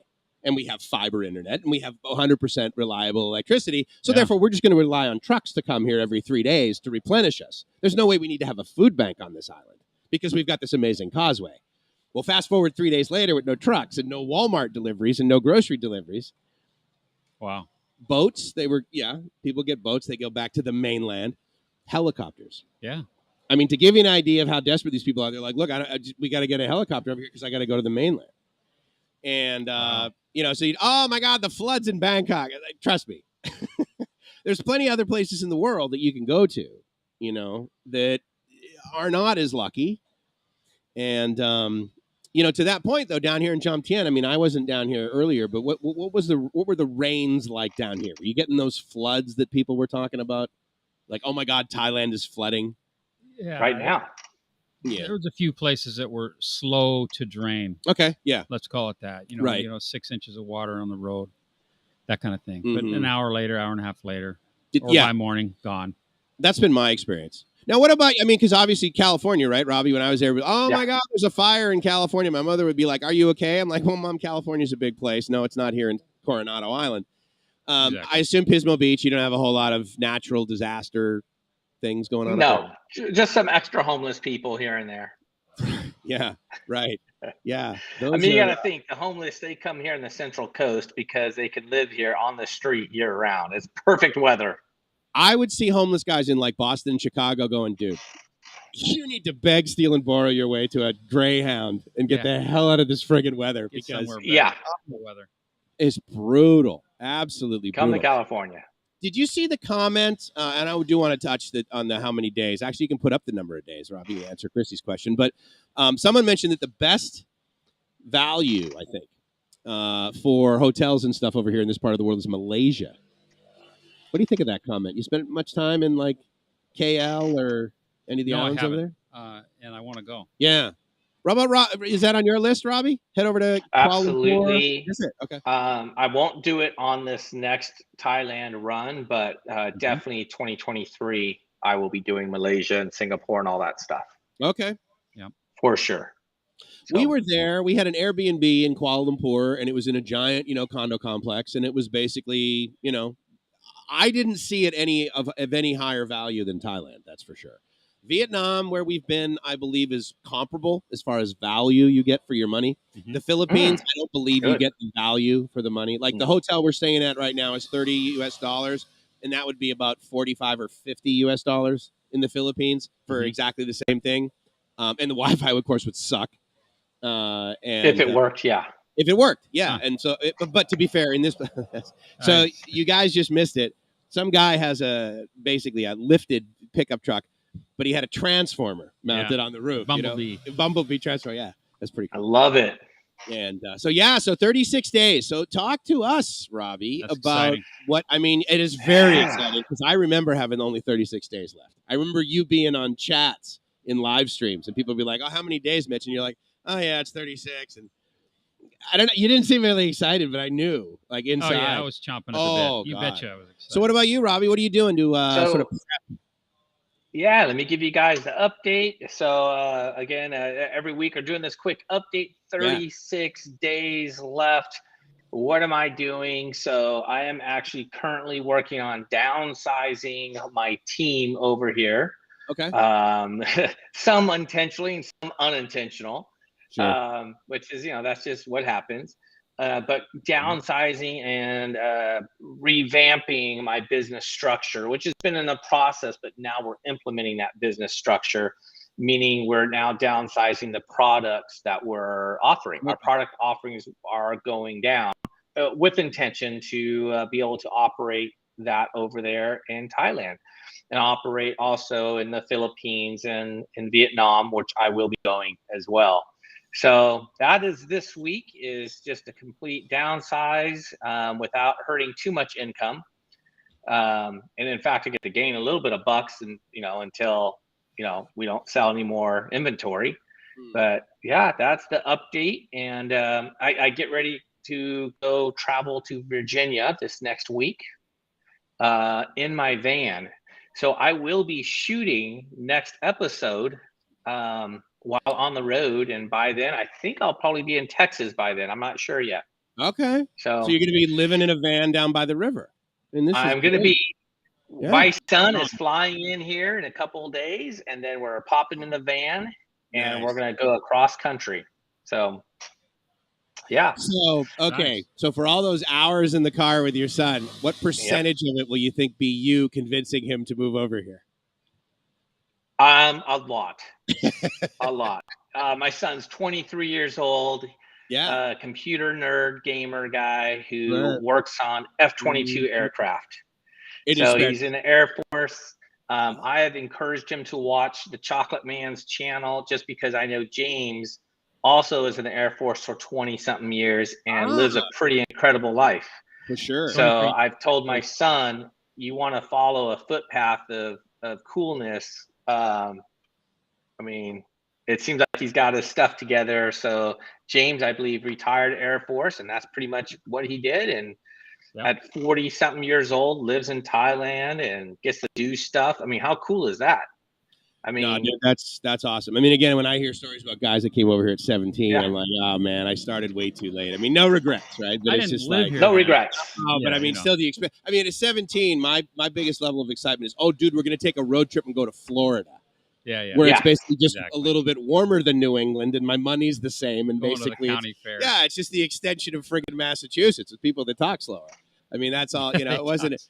and we have fiber internet, and we have 100% reliable electricity, so therefore we're just going to rely on trucks to come here every 3 days to replenish us. There's no way we need to have a food bank on this island because we've got this amazing causeway. Well, fast forward 3 days later with no trucks and no Walmart deliveries and no grocery deliveries. Wow. Boats, people get boats. They go back to the mainland. Helicopters. Yeah. I mean, to give you an idea of how desperate these people are, they're like, look, we got to get a helicopter over here because I got to go to the mainland. And, oh, my God, the floods in Bangkok. Trust me. There's plenty of other places in the world that you can go to, that are not as lucky. And, to that point, though, down here in JOMTIEN, I mean, I wasn't down here earlier, but what were the rains like down here? Were you getting those floods that people were talking about? Like, oh, my God, Thailand is flooding. Yeah, right now. Yeah. There was a few places that were slow to drain. Okay. Yeah. Let's call it that. Right. 6 inches of water on the road, that kind of thing. Mhm. But an hour later, hour and a half later, or Yeah. by morning, gone. That's been my experience. Now, what about, I mean, because obviously California, right, Robbie? When I was there, oh Yeah. my God, there's a fire in California. My mother would be like, "Are you okay?" I'm like, "Well, Mom, California's a big place. No, it's not here in Coronado Island." Exactly. I assume Pismo Beach, you don't have a whole lot of natural disaster things going on up No, just some extra homeless people here and there. there. Yeah, right. Yeah. I mean, you got to think the homeless, they come here in the Central Coast because they can live here on the street year round. It's perfect weather. I would see homeless guys in like Boston and Chicago going, "Dude, you need to beg, steal, and borrow your way to a Greyhound and get the hell out of this friggin' weather Get because somewhere better. Weather. it's brutal. Absolutely brutal." Come to California. Did you see the comment? And I do want to touch on the how many days. Actually, you can put up the number of days, Robbie, to answer Chrissy's question. But someone mentioned that the best value, I think, for hotels and stuff over here in this part of the world is Malaysia. What do you think of that comment? You spent much time in like KL or any of the islands over there? And I want to go. Yeah. Is that on your list, Robbie? Head over to Absolutely. Is it? Okay. I won't do it on this next Thailand run, but definitely 2023, I will be doing Malaysia and Singapore and all that stuff. Okay. Yeah. For sure. So, we were there. We had an Airbnb in Kuala Lumpur, and it was in a giant, condo complex, and it was basically, I didn't see it of any higher value than Thailand. That's for sure. Vietnam, where we've been, I believe, is comparable as far as value you get for your money. Mm-hmm. The Philippines, I don't believe you get the value for the money. Like the hotel we're staying at right now is $30 US, and that would be about 45 or 50 US dollars in the Philippines for exactly the same thing. And the Wi-Fi, of course, would suck. And if it worked, yeah. If it worked, yeah. And so, but to be fair, in this, so you guys just missed it. Some guy has basically a lifted pickup truck, but he had a transformer mounted on the roof. Bumblebee transformer. Yeah, that's pretty cool. I love it. And so 36 days. So talk to us, Robbie, about exciting. It is very exciting because I remember having only 36 days left. I remember you being on chats in live streams and people would be like, "Oh, how many days, Mitch?" And you're like, "Oh yeah, it's 36." And I don't know. You didn't seem really excited, but I knew, like inside. Oh yeah, I was chomping at the bit. You betcha, I was excited. So what about you, Robbie? What are you doing to sort of prep? Yeah, let me give you guys the update. So again, every week we're doing this quick update. 36 days left. What am I doing? So I am actually currently working on downsizing my team over here. Okay. Some intentionally and some unintentional. Sure. Which is, that's just what happens. But downsizing and revamping my business structure, which has been in the process, but now we're implementing that business structure, meaning we're now downsizing the products that we're offering. Our product offerings are going down with intention to be able to operate that over there in Thailand and operate also in the Philippines and in Vietnam, which I will be going as well. So that is this week is just a complete downsize without hurting too much income. And in fact, I get to gain a little bit of bucks and, until, we don't sell any more inventory. But yeah, that's the update. And I get ready to go travel to Virginia this next week in my van. So I will be shooting next episode while on the road, and by then I think I'll probably be in Texas by then. I'm not sure yet. Okay. So you're going to be living in a van down by the river. And I'm going to be. Yeah. My son is flying in here in a couple of days, and then we're popping in the van, and we're going to go across country. So, yeah. So okay. So for all those hours in the car with your son, what percentage of it will you think be you convincing him to move over here? A lot. A lot. My son's 23 years old. Yeah. Computer nerd, gamer guy who works on F-22 aircraft. So he's in the Air Force. I have encouraged him to watch the Chocolate Man's channel just because I know James also is in the Air Force for 20-something years and lives a pretty incredible life. For sure. So I've told my son, you want to follow a footpath of coolness. it seems like he's got his stuff together. So James, I believe, retired Air Force, and that's pretty much what he did. And at 40 something years old, lives in Thailand and gets to do stuff. I mean, how cool is that? I mean, no, dude, that's awesome. I mean, again, when I hear stories about guys that came over here at 17, I'm like, oh man, I started way too late. I mean, no regrets, right? But it's just like no regrets. Oh, but I mean, still the experience. I mean, at 17, my biggest level of excitement is, oh, dude, we're going to take a road trip and go to Florida. Where it's basically just a little bit warmer than New England, and my money's the same, and Going basically, to the county fair. it's just the extension of friggin' Massachusetts with people that talk slower. I mean, that's all. You know, it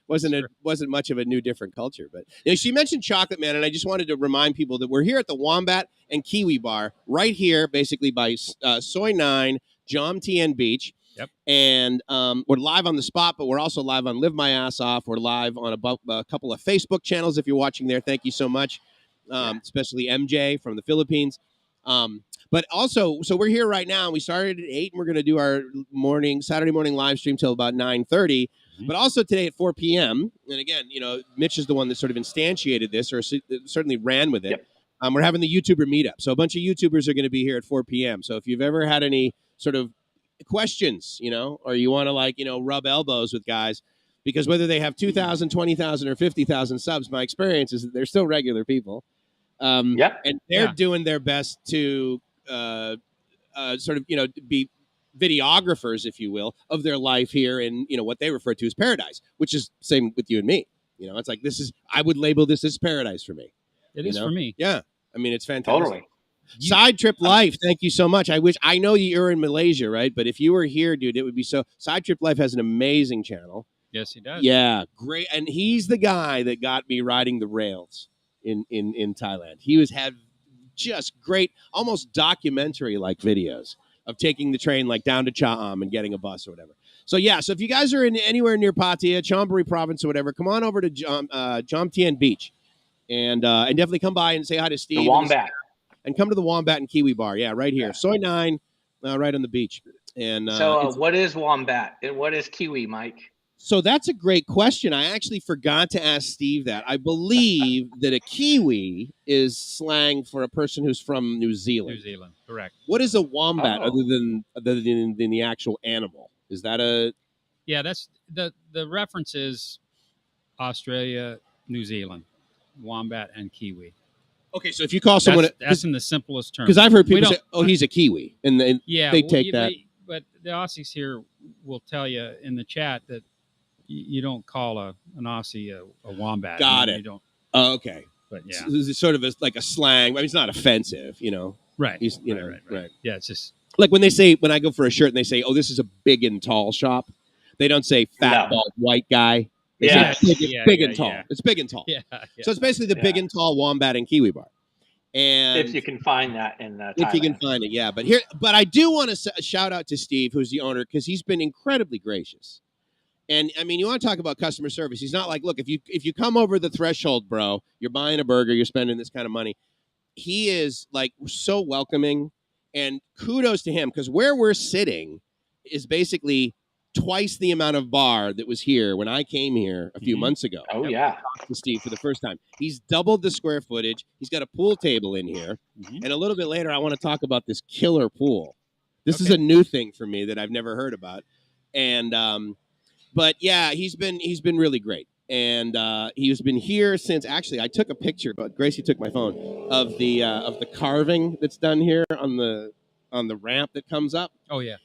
wasn't much of a new, different culture. But she mentioned Chocolate Man, and I just wanted to remind people that we're here at the Wombat and Kiwi Bar, right here, basically by Soy 9, JOMTIEN Beach. Yep. And we're live on the spot, but we're also live on Live My Ass Off. We're live on a couple of Facebook channels if you're watching there. Thank you so much. Especially MJ from the Philippines. But also, so we're here right now. We started at 8, and we're going to do our Saturday morning live stream till about 9:30. But also today at 4 p.m. And again, Mitch is the one that sort of instantiated this, or certainly ran with it. We're having the YouTuber meetup. So a bunch of YouTubers are going to be here at 4 p.m. So if you've ever had any sort of questions, or you want to rub elbows with guys, because whether they have 2,000, 20,000, or 50,000 subs, my experience is that they're still regular people. And they're doing their best to sort of, be videographers, if you will, of their life here in, what they refer to as paradise, which is same with you and me. It's like, I would label this as paradise for me. It is for me. Yeah. I mean, it's fantastic. Totally. Side Trip Life, thank you so much. I know you're in Malaysia, right? But if you were here, dude, it would be so. Side Trip Life has an amazing channel. Yes, he does. Yeah, great. And he's the guy that got me riding the rails in Thailand. He had just great, almost documentary-like videos of taking the train down to Chaam and getting a bus or whatever. So so if you guys are anywhere near Pattaya, Chonburi province or whatever, come on over to JOMTIEN Beach and definitely come by and say hi to Steve. The Wombat. And come to the Wombat and Kiwi Bar. Yeah, right here. Soy 9, right on the beach. And what is Wombat and what is Kiwi, Mike? So that's a great question. I actually forgot to ask Steve that. I believe that a Kiwi is slang for a person who's from New Zealand. New Zealand, correct. What is a wombat other than the actual animal? Is that a? Yeah, that's the reference is Australia, New Zealand, wombat and Kiwi. Okay, so if you call someone, that's in the simplest terms. Because I've heard people say, "Oh, he's a Kiwi," and they take that. But the Aussies here will tell you in the chat that you don't call an Aussie a wombat. Got it. You don't. Oh, okay. But yeah, it's sort of like a slang. I mean, it's not offensive, Right. He's, right. Yeah, it's just like when I go for a shirt and they say, "Oh, this is a big and tall shop," they don't say "fat, bald, white guy." Big and tall. It's big and tall. Yeah. So it's basically the big and tall Wombat and Kiwi Bar. And if you can find that in Thailand. If you can find it, yeah. But I do want to shout out to Steve, who's the owner, because he's been incredibly gracious. And I mean, you want to talk about customer service. He's not like, look, if you come over the threshold, bro, you're buying a burger, you're spending this kind of money. He is so welcoming, and kudos to him, because where we're sitting is basically twice the amount of bar that was here when I came here a few months ago. Oh, yeah. To Steve for the first time. He's doubled the square footage. He's got a pool table in here. And a little bit later, I want to talk about this killer pool. This is a new thing for me that I've never heard about. And, but yeah, he's been really great. And he's been here since, actually, I took a picture, but Gracie took my phone, of the carving that's done here on the ramp that comes up. Oh, yeah.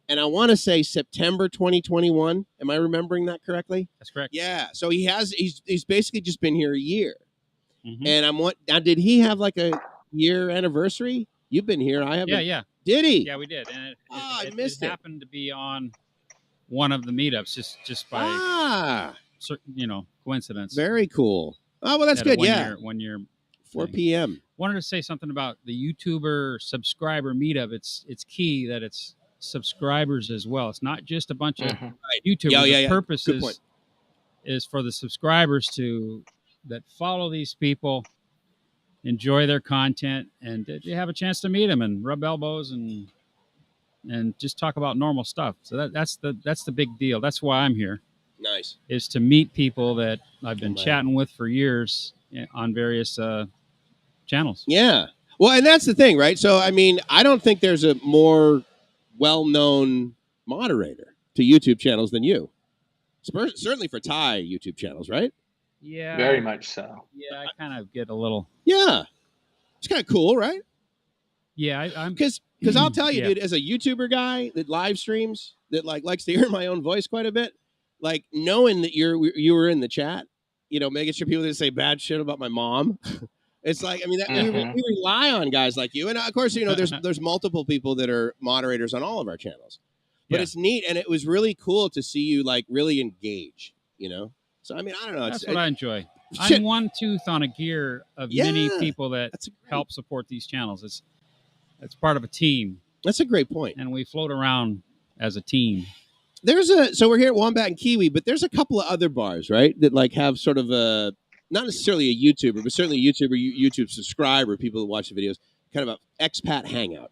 And I want to say September 2021. Am I remembering that correctly? That's correct. Yeah. So he's basically just been here a year. And now, did he have a year anniversary? You've been here. I haven't. Yeah. Did he? Yeah, we did. And I missed it. It happened to be on one of the meetups just by coincidence. Very cool. Oh, well, that's good. One year 4 p.m. Wanted to say something about the YouTuber subscriber meetup. It's key that it's subscribers as well. It's not just a bunch of YouTubers. The purpose is for the subscribers that follow these people, enjoy their content, and you have a chance to meet them and rub elbows and just talk about normal stuff. So that's the big deal. That's why I'm here. Nice. Is to meet people that I've been chatting with for years on various channels. Yeah. Well, and that's the thing, right? So, I mean, I don't think there's a more well-known moderator to YouTube channels than you. Certainly for Thai YouTube channels, right? Yeah. Very much so. Yeah, I kind of get a little. Yeah. It's kind of cool, right? Yeah, I'm Because I'll tell you, Yeah. dude, as a YouTuber guy that live streams, that like likes to hear my own voice quite a bit, like knowing that you were in the chat, you know, making sure people didn't say bad shit about my mom. It's like, I mean, we rely on guys like you, and of course, you know, there's multiple people that are moderators on all of our channels, but it's neat, and it was really cool to see you like really engage, you know. So I mean, I don't know. That's what I enjoy. Shit. I'm one tooth on a gear of many people that help support these channels. It's part of a team. That's a great point, and we float around as a team. So we're here at Wombat Kiwi, but there's a couple of other bars, right, that like have sort of a, not necessarily a YouTuber, but certainly a YouTuber, YouTube subscriber, people that watch the videos, kind of a expat hangout.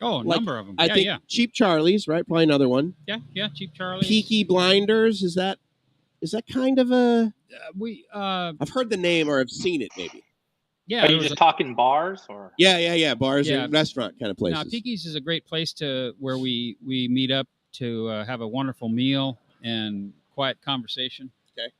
Oh, a number of them. I think Cheap Charlie's, right? Probably another one. Yeah, Cheap Charlie's. Peaky Blinders, is that kind of a? I've heard the name or I've seen it maybe. Yeah. Are you just talking bars or? Yeah, bars and restaurant kind of places. No, Peaky's is a great place where we meet up to have a wonderful meal and quiet conversation. Okay.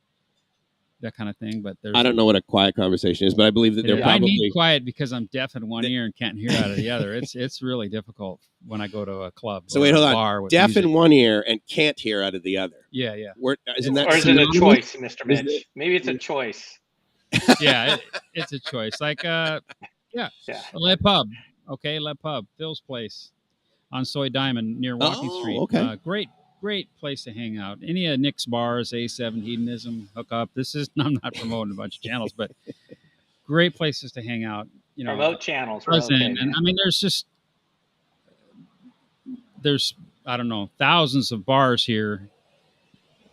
That kind of thing, but I don't know what a quiet conversation is, but I believe that they're probably. I need quiet because I'm deaf in one ear and can't hear out of the other. It's really difficult when I go to a club. So wait, hold on. Bar with deaf music. in one ear and can't hear out of the other. Yeah. Isn't that? Or is it a choice, Mr. Mitch? Maybe it's a choice. Yeah, it's a choice. Like Le Pub. Okay, Le Pub, Phil's place on Soy Diamond near Walking Street. Okay. Great place to hang out. Any of Nick's bars, A7, Hedonism, Hook Up. I'm not promoting a bunch of channels, but great places to hang out. You know, promote channels. And I mean, there's I don't know, thousands of bars here,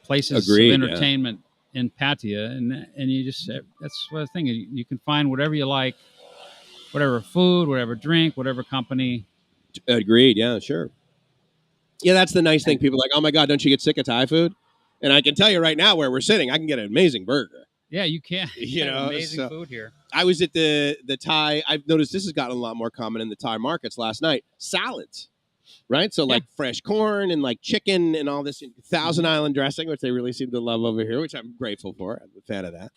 places of entertainment in Pattaya, and you just, that's the thing. You can find whatever you like, whatever food, whatever drink, whatever company. Agreed. Yeah, sure. Yeah, that's the nice thing. People are like, oh my God, don't you get sick of Thai food? And I can tell you right now where we're sitting, I can get an amazing burger. Yeah, you can. You know, amazing food here. I was at the Thai. I've noticed this has gotten a lot more common in the Thai markets last night. Salads, right? So like fresh corn and like chicken and all this Thousand Island dressing, which they really seem to love over here, which I'm grateful for. I'm a fan of that.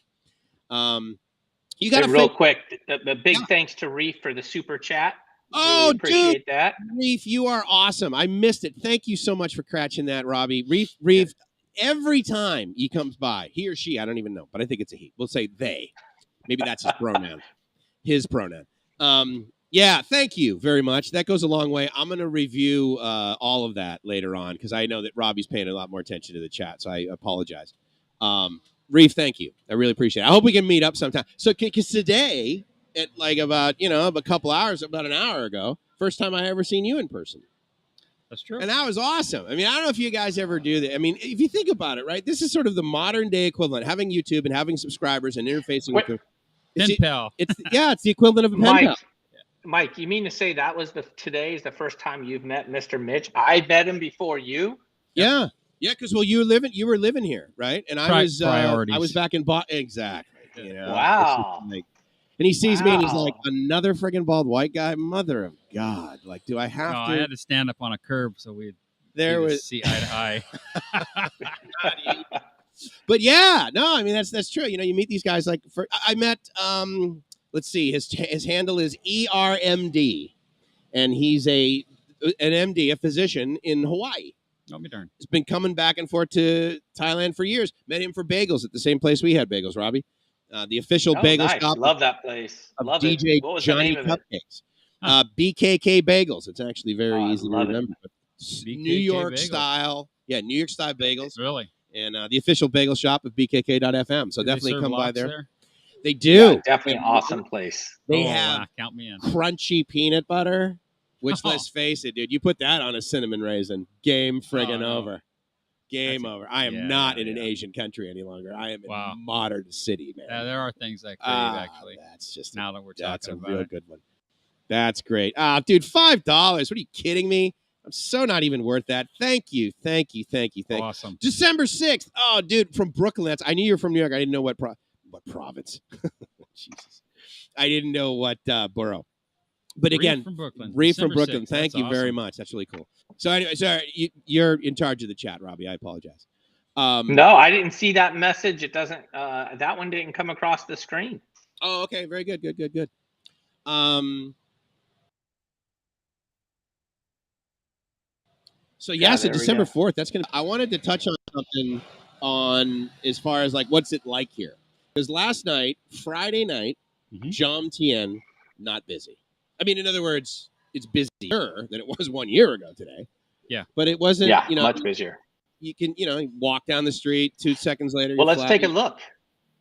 You got real quick. The big thanks to Reef for the super chat. Oh, really appreciate dude, that. Reef, you are awesome. I missed it. Thank you so much for catching that, Robbie. Reef, every time he comes by, he or she, I don't even know, but I think it's a he. We'll say they. Maybe that's his pronoun. His pronoun. Yeah, thank you very much. That goes a long way. I'm going to review all of that later on because I know that Robbie's paying a lot more attention to the chat, so I apologize. Reef, thank you. I really appreciate it. I hope we can meet up sometime. So, because today, at like about, a couple hours, about an hour ago, first time I ever seen you in person. That's true. And that was awesome. I mean, I don't know if you guys ever do that. I mean, if you think about it, right, this is sort of the modern day equivalent, having YouTube and having subscribers and interfacing with them. Pen pal. It's the equivalent of a pen pal. Mike, you mean to say that was today is the first time you've met Mr. Mitch? I met him before you. Yeah, because you were living here, right? And I was back in exactly. Wow. And he sees me and he's like, another friggin' bald white guy? Mother of God. Like, do I have to? I had to stand up on a curb so we'd see eye to eye. But yeah, no, I mean, that's true. You meet these guys like, I met, let's see, his handle is ERMD. And he's an MD, a physician in Hawaii. Oh, me darn. He's been coming back and forth to Thailand for years. Met him for bagels at the same place we had bagels, Robbie. The official bagel shop. Love that place. Love DJ Johnny Cupcakes. BKK Bagels. It's actually very easy to remember. New York style. Yeah, New York style bagels. Really? And the official bagel shop of BKK.FM. So definitely come by there. They do. Yeah, definitely an awesome place. They have count me in. Crunchy peanut butter, which let's face it, dude, you put that on a cinnamon raisin. Game friggin' over. Game over. I am not in an Asian country any longer. I am in a modern city, man. Yeah, there are things I crave, actually. That's just now that we're talking about That's a real good one. That's great. Dude, $5. What are you kidding me? I'm so not even worth that. Thank you. Awesome. December 6th. Oh, dude, from Brooklyn. I knew you were from New York. I didn't know what province. Jesus. I didn't know what borough. But Reeve again, from Brooklyn. Reeve from December Brooklyn. 6th. Thank That's you very awesome. much. That's really cool. So anyway, sorry, you're in charge of the chat, Robbie. I apologize. No, I didn't see that message. It doesn't. That one didn't come across the screen. Oh, okay. Very good. Good. So yeah, so December 4th. That's gonna. I wanted to touch on something on as far as like what's it like here, because last night, Friday night, JOMTIEN not busy. I mean, in other words, it's busier than it was 1 year ago today. Yeah, but it wasn't. Yeah, you know, much busier. You can walk down the street 2 seconds later. Well, let's take a look.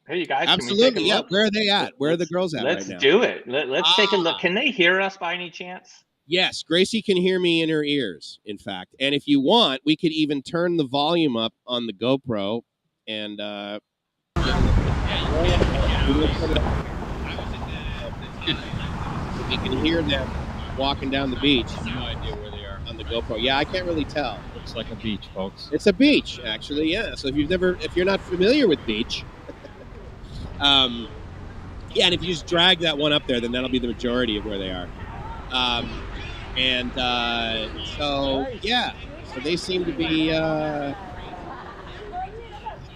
Hey, you guys, absolutely. Can we take a look? Where are they at? Where are the girls at right now? Let's do it. Let's take a look. Can they hear us by any chance? Yes, Gracie can hear me in her ears, in fact. And if you want, we could even turn the volume up on the GoPro and if you can hear them walking down the beach. No idea where they are on the GoPro. Yeah, I can't really tell. Looks like a beach, folks. It's a beach, actually, yeah. So if you're not familiar with beach, yeah, and if you just drag that one up there, then that'll be the majority of where they are. So yeah, so they seem to be. I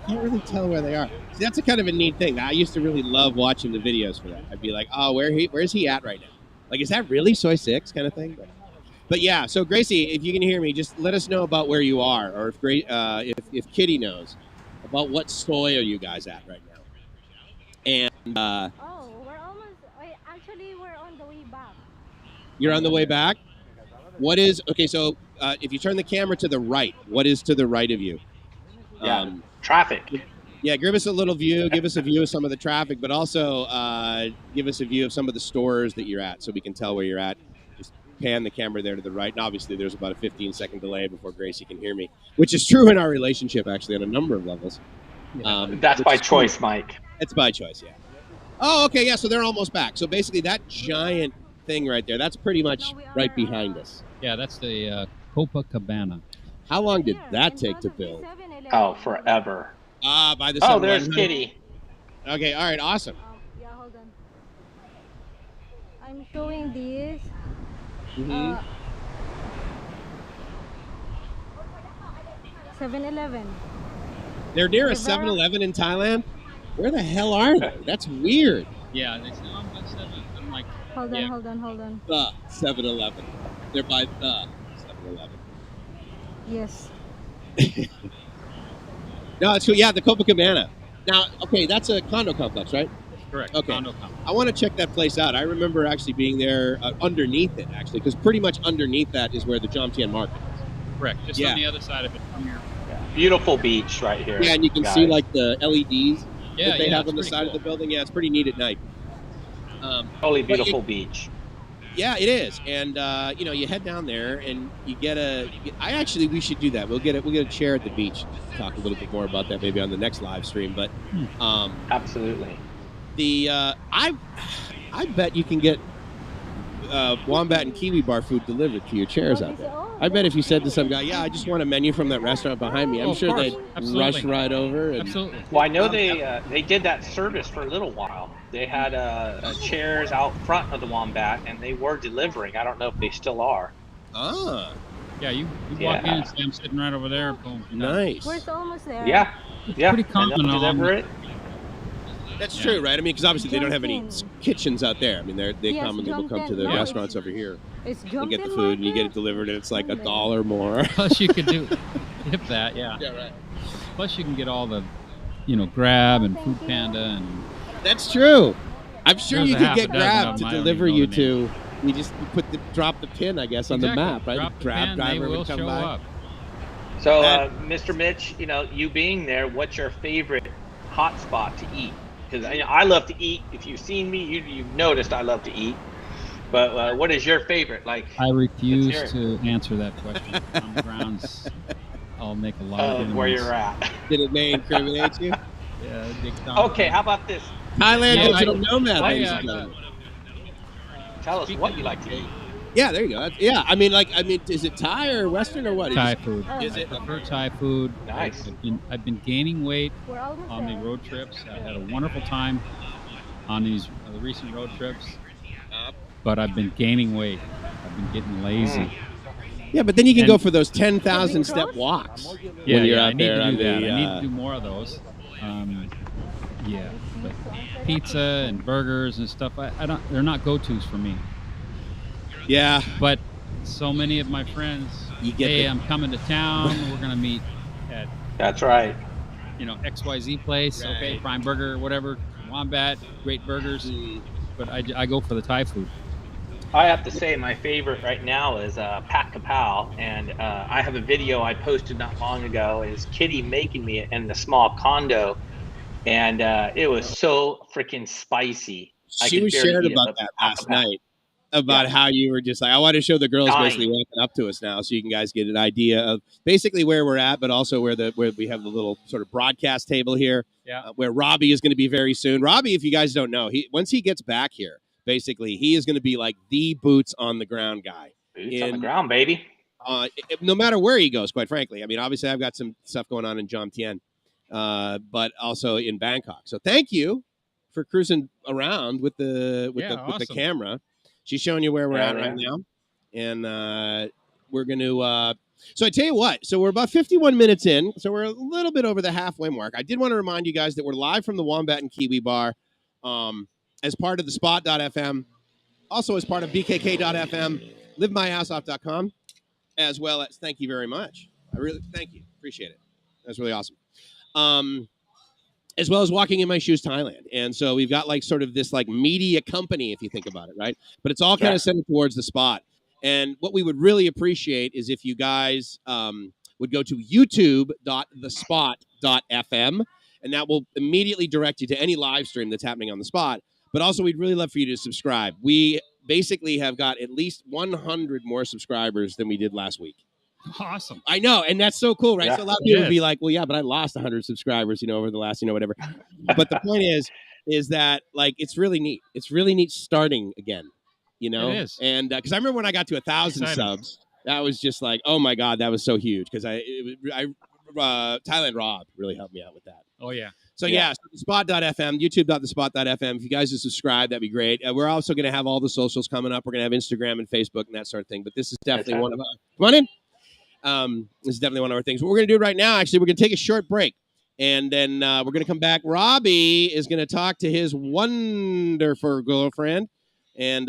can't really tell where they are. See, that's a kind of a neat thing. I used to really love watching the videos for that. I'd be like, oh, where's he at right now? Like, is that really Soy 6 kind of thing? But yeah, so Gracie, if you can hear me, just let us know about where you are, or if Kitty knows about what soy are you guys at right now. And we're almost. Actually, we're on the way back. You're on the way back. What is okay? So if you turn the camera to the right, what is to the right of you? Yeah, traffic. Yeah, give us a little view. Give us a view of some of the traffic, but also give us a view of some of the stores that you're at, so we can tell where you're at. Just pan the camera there to the right. And obviously, there's about a 15-second delay before Gracie can hear me, which is true in our relationship, actually, on a number of levels. That's by choice, Mike. It's by choice, yeah. Oh, okay, yeah. So they're almost back. So basically, that giant thing right there, that's pretty much right behind us. Yeah, that's the Copacabana. How long did that take to build? Oh, forever. By the Oh, there's Kitty. Okay, all right, awesome. Yeah, hold on. I'm showing this. 7-Eleven. They're near a 7-Eleven in Thailand? Where the hell are they? That's weird. Yeah, they say I'm by 7. I'm like, hold on. The 7-Eleven. They're by the 7-Eleven. Yes. No, it's cool. Yeah, the Copacabana. Now, okay, that's a condo complex, right? Correct. Okay. Condo complex. I want to check that place out. I remember actually being there underneath it, actually, because pretty much underneath that is where the JOMTIEN market is. Correct. Just on the other side of it from here. Yeah. Beautiful beach right here. Yeah, and you can see like the LEDs that they have on the side of the building. Yeah, it's pretty neat at night. Totally beautiful beach. Yeah, it is, and you head down there and you get we should do that. We'll get a chair at the beach. Talk a little bit more about that maybe on the next live stream. But absolutely, I bet you can get Wombat and Kiwi bar food delivered to your chairs out there. I bet if you said to some guy, "Yeah, I just want a menu from that restaurant behind me," I'm sure they'd rush right over. And, absolutely. Well, I know they did that service for a little while. They had chairs out front of the Wombat, and they were delivering. I don't know if they still are. Ah. Yeah, you walk in and say, I'm sitting right over there. Boom. Nice. We're almost there. Yeah. Yeah. Pretty common. Deliver it. That's true, right? I mean, because obviously they don't have any kitchens out there. I mean, they commonly will come to the restaurants over here and get the food, and you get it delivered, and it's like $1 more. Plus, you could do that, yeah. Yeah, right. Plus, you can get all the, Grab and Food Panda and. That's true. I'm sure There's you could get Grab to I deliver you to. You just drop the pin, I guess, on the map, right? Drop the Grab pin, driver they will would come show by. up. So, Mr. Mitch, you being there, what's your favorite hot spot to eat? Because I love to eat. If you've seen me, you've noticed I love to eat. But what is your favorite? Like, I refuse to answer that question. On the grounds, I'll make a lot of where you're at. Did it may incriminate you? Yeah, big time. Okay, how about this? Thailand Digital Nomad, ladies and gentlemen. Tell us what you like to eat. Yeah, there you go. Yeah, I mean, is it Thai or Western or what? Thai food. Is it? I prefer Thai food. Nice. I've been gaining weight on the road trips. I had a wonderful time on these the recent road trips. but I've been gaining weight. I've been getting lazy. Yeah, but then you can go for those 10,000 step walks. Yeah, when you're I out need there to do on that. the, I need to do more of those. Yeah, but pizza and burgers and stuff, I don't. They're not go-tos for me. Yeah, but so many of my friends. Hey, I'm coming to town. We're gonna meet at. That's right. You know, XYZ place. Right. Okay, Prime Burger, whatever. Wombat, great burgers. But I go for the Thai food. I have to say my favorite right now is Pat Kapow, and I have a video I posted not long ago. Is Kitty making me in the small condo, and it was so freaking spicy. She was sharing about that last night, about how you were just like, I want to show the girls basically walking up to us now, so you can guys get an idea of basically where we're at, but also where we have the little sort of broadcast table here, where Robbie is going to be very soon. Robbie, if you guys don't know, once he gets back here. Basically, he is going to be like the boots on the ground guy. Boots on the ground, baby. No matter where he goes, quite frankly. I mean, obviously, I've got some stuff going on in JOMTIEN, but also in Bangkok. So thank you for cruising around with the camera. She's showing you where we're at right now, and we're going to. So I tell you what. So we're about 51 minutes in. So we're a little bit over the halfway mark. I did want to remind you guys that we're live from the Wombat and Kiwi Bar. As part of the Spot.fm, also as part of BKK.fm, LiveMyAssOff.com, as well as, thank you very much. I really, thank you. Appreciate it. That's really awesome. As well as Walking in My Shoes Thailand. And so we've got like sort of this like media company, if you think about it, right? But it's all kind of centered towards the Spot. And what we would really appreciate is if you guys would go to youtube.thespot.fm, and that will immediately direct you to any live stream that's happening on the Spot. But also, we'd really love for you to subscribe. We basically have got at least 100 more subscribers than we did last week. Awesome. I know, and that's so cool, right? Yeah. So a lot of people would be like, well, yeah, but I lost 100 subscribers, over the last, whatever. But the point is that, like, it's really neat. It's really neat starting again, It is. And because I remember when I got to 1,000 subs, that was just like, oh, my God, that was so huge. Because Thailand Rob really helped me out with that. Oh, yeah. So, so Spot.fm, youtube.thespot.fm. If you guys would subscribe, that'd be great. We're also going to have all the socials coming up. We're going to have Instagram and Facebook and that sort of thing. But this is definitely one of our... Come on in. This is definitely one of our things. What we're going to do right now, actually, we're going to take a short break. And then we're going to come back. Robbie is going to talk to his wonderful girlfriend and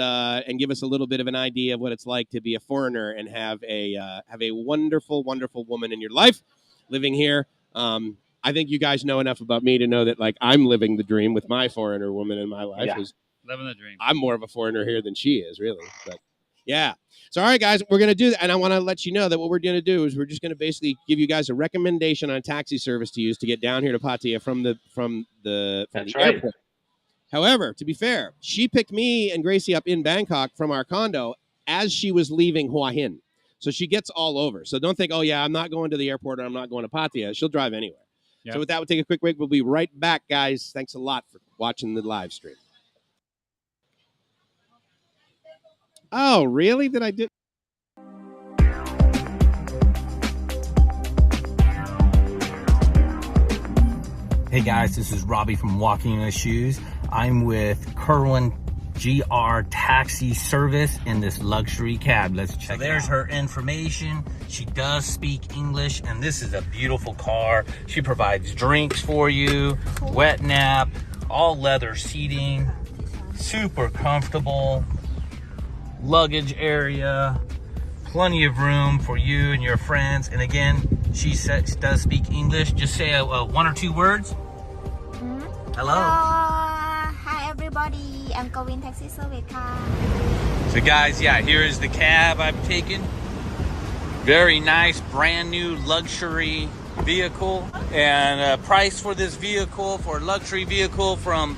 give us a little bit of an idea of what it's like to be a foreigner and have a wonderful, wonderful woman in your life living here. I think you guys know enough about me to know that, like, I'm living the dream with my foreigner woman in my life. Yeah. Living the dream. I'm more of a foreigner here than she is, really. But yeah. So, all right, guys, we're going to do that. And I want to let you know that what we're going to do is we're just going to basically give you guys a recommendation on a taxi service to use to get down here to Pattaya from the airport. However, to be fair, she picked me and Gracie up in Bangkok from our condo as she was leaving Hua Hin. So she gets all over. So don't think, oh, yeah, I'm not going to the airport or I'm not going to Pattaya. She'll drive anywhere. Yep. So with that, we'll take a quick break. We'll be right back, guys. Thanks a lot for watching the live stream. Oh, really? Did I do? Hey, guys, this is Robbie from Walking in My Shoes. I'm with Kerwin GR Taxi Service in this luxury cab. Let's check it out. There's her information. She does speak English, and this is a beautiful car. She provides drinks for you, wet nap, all leather seating, super comfortable, luggage area, plenty of room for you and your friends. And again, she does speak English. Just say one or two words. Hello. Hi everybody. I'm going taxi service car. So guys, yeah, here is the cab I've taken. Very nice, brand new luxury vehicle. And price for this vehicle, for a luxury vehicle from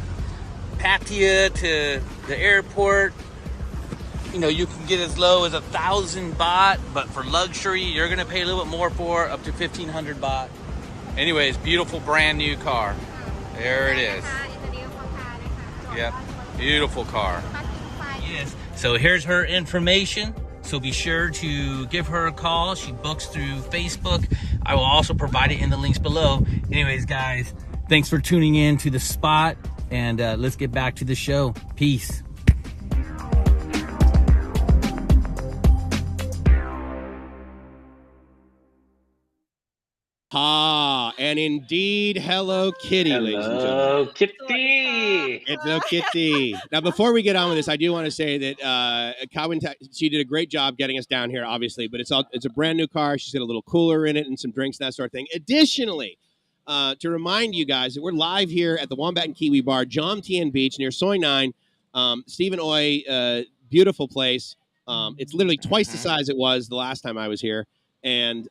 Pattaya to the airport, you can get as low as 1,000 baht, but for luxury, you're gonna pay a little bit more for, up to 1,500 baht. Anyways, beautiful brand new car. There it is. Yep, beautiful car. Yes. So here's her information. So be sure to give her a call. She books through Facebook. I will also provide it in the links below. Anyways, guys, thanks for tuning in to The Spot, and let's get back to the show. Peace. Ah, and indeed, Hello Kitty, ladies and gentlemen. Hello, Kitty. Hello Kitty. Now, before we get on with this, I do want to say that Kawin, she did a great job getting us down here, obviously, but it's a brand new car. She's got a little cooler in it and some drinks and that sort of thing. Additionally, to remind you guys that we're live here at the Wombat and Kiwi Bar, JOMTIEN Beach near Soi 9. Stephen Oi, beautiful place. It's literally twice the size it was the last time I was here. And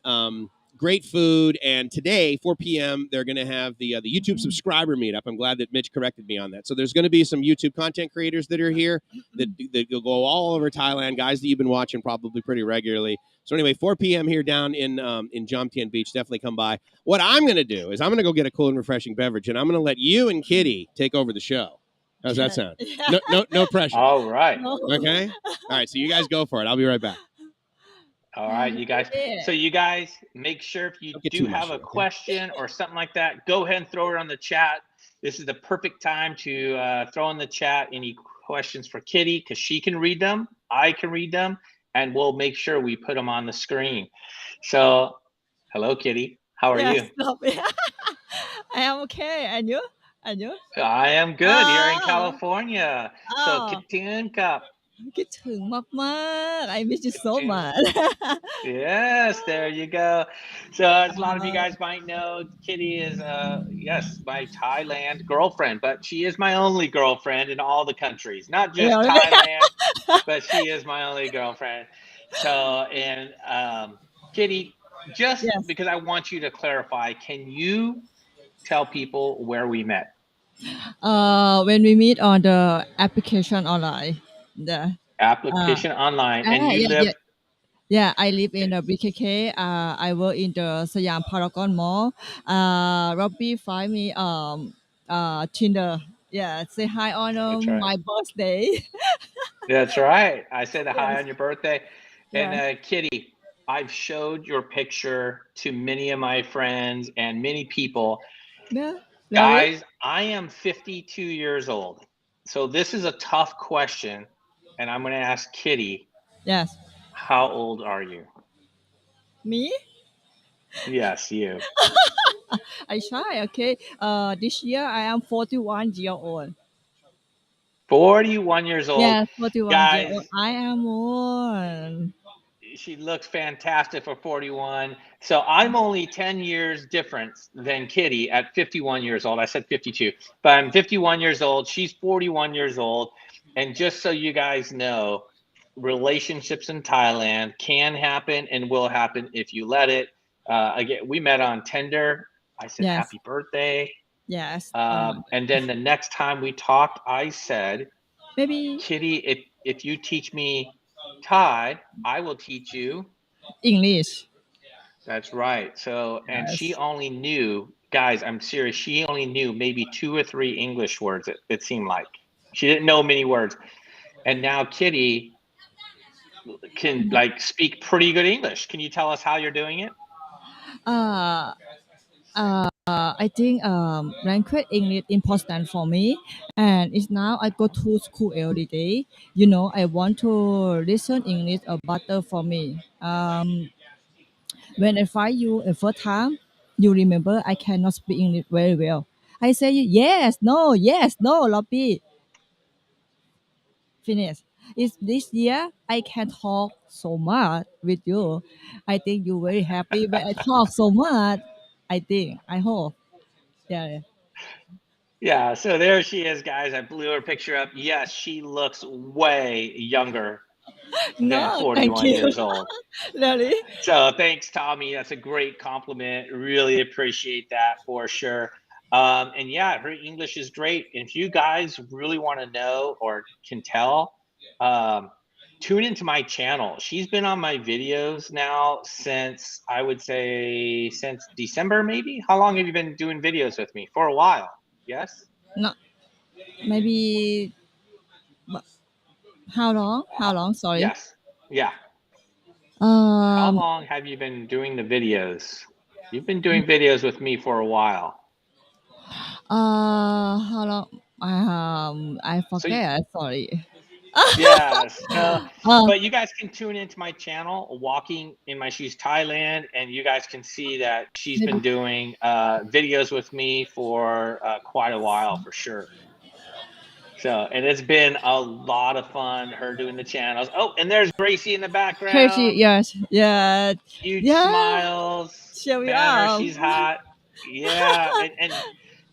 great food. And today, 4 p.m., they're going to have the YouTube subscriber meetup. I'm glad that Mitch corrected me on that. So there's going to be some YouTube content creators that are here that go all over Thailand, guys that you've been watching probably pretty regularly. So anyway, 4 p.m. here down in JOMTIEN Beach. Definitely come by. What I'm going to do is I'm going to go get a cool and refreshing beverage, and I'm going to let you and Kitty take over the show. How's that sound? No pressure. All right. Okay? All right, so you guys go for it. I'll be right back. All right, you guys. So you guys make sure if you do have a question or something like that, go ahead and throw it on the chat. This is the perfect time to throw in the chat any questions for Kitty because she can read them, I can read them, and we'll make sure we put them on the screen. So, hello, Kitty. How are you? I am okay. And you? I am good here in California. So, Kitty Cup. คิดถึงมากๆ I miss you so much. Yes, there you go. So as a lot of you guys might know, Kitty is yes, my Thailand girlfriend, but she is my only girlfriend in all the countries, not just Thailand, but she is my only girlfriend. So and Kitty, just because I want you to clarify, can you tell people where we met? When we meet on the application online. The application online, and you live. Yeah, I live in the BKK. I work in the Siam Paragon Mall. Robbie find me Tinder. Yeah, say hi on my birthday. That's right. I said hi on your birthday. And Kitty, I've showed your picture to many of my friends and many people. Yeah. Guys, I am 52 years old. So this is a tough question. And I'm going to ask Kitty. Yes. How old are you? Me? Yes, you. I try, okay. This year I am 41 years old. 41 years old. Yeah, 41 Guys, years old. I am one. She looks fantastic for 41. So I'm only 10 years difference than Kitty at 51 years old. I said 52, but I'm 51 years old. She's 41 years old. And just so you guys know, relationships in Thailand can happen and will happen if you let it. Again, we met on Tinder. I said, happy birthday. Yes. And then the next time we talked, I said, maybe Kitty, if you teach me Thai, I will teach you English. That's right. So, and she only knew, guys, I'm serious. She only knew maybe 2 or 3 English words. It seemed like she didn't know many words. And now Kitty can like speak pretty good English. Can you tell us how you're doing it? I think language English important for me, and it's now I go to school every day. You know, I want to listen English better for me. When I find you a first time, you remember I cannot speak English very well. I say yes, no, Robbie. Finish. It's this year I can talk so much with you. I think you're very happy when I talk so much. I hope. Yeah, so there she is, guys. I blew her picture up. Yes, she looks way younger than 41 years old. Really? So thanks, Tommy. That's a great compliment. Really appreciate that for sure. And yeah, her English is great. If you guys really want to know or can tell, tune into my channel. She's been on my videos now since, I would say, since December, maybe. How long have you been doing videos with me? For a while. Yes? No, maybe. How long? Sorry. Yes. Yeah. How long have you been doing the videos? You've been doing videos with me for a while. How long? I forget. Sorry. Yes. Uh, But you guys can tune into my channel, Walking in My Shoes Thailand, and you guys can see that she's been maybe. doing videos with me for quite a while, for sure. So, and it's been a lot of fun, her doing the channels. Oh, and there's Gracie in the Crazy, background. yes, yeah, Huge yeah. smiles. Cheer me Banner, up. she's hot. Yeah, and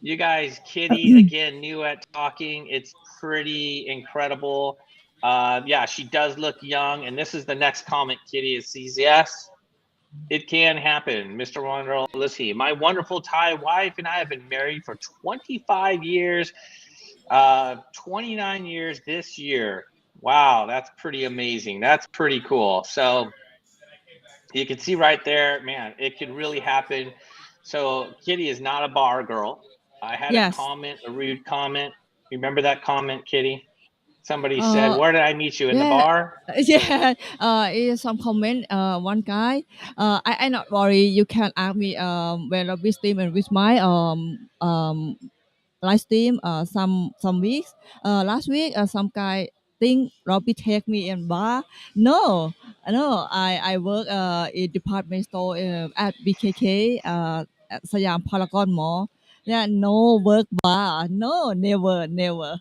you guys, Kitty, again, new at talking. It's pretty incredible. Yeah, she does look young. And this is the next comment, Kitty, it says, yes, it can happen. Mr. Wonderful, listen, my wonderful Thai wife and I have been married for 25 years, 29 years this year. Wow, that's pretty amazing. That's pretty cool. So you can see right there, man, it could really happen. So Kitty is not a bar girl. I had a Yes. comment, a rude comment. Remember that comment, Kitty? Somebody said, Uh, where did I meet you? In the yeah. bar? Yeah. Is some comment. One guy. I not worry. You can ask me. When I stream and with my live stream. Some weeks. Last week. Some guy think Robbie take me in bar. No. No. I work in department store at BKK. At Siam Paragon Mall. Yeah. No work bar. No. Never. Never.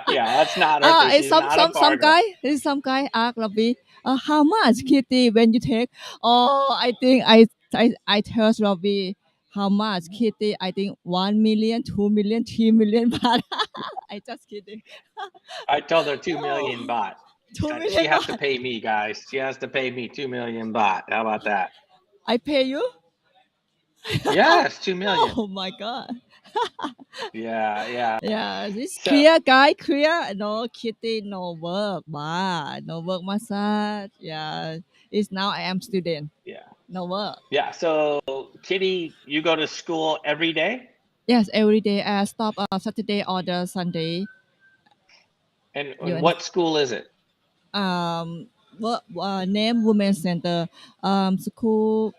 Yeah, that's not her thing. It's She's not a bar girl. some guy ask Robbie, how much Kitty when you take? Oh, I think I tell Robbie how much Kitty. I think 1 million, 2 million, 3 million baht. I just kidding. I told her 2 Oh, million baht. 2 She million has to baht. pay me, guys. She has to pay me 2 million baht. How about that? I pay you. Yes, 2 million. Oh my god. Yeah, yeah. Yeah, this So, clear guy, clear. No Kitty, no work, bar, no work massage. Yeah, it's now I am student. yeah. No work. Yeah. So, Kitty, you go to school every day? Yes, every day I stop Saturday or the Sunday. And You what school is it? what name Women Center school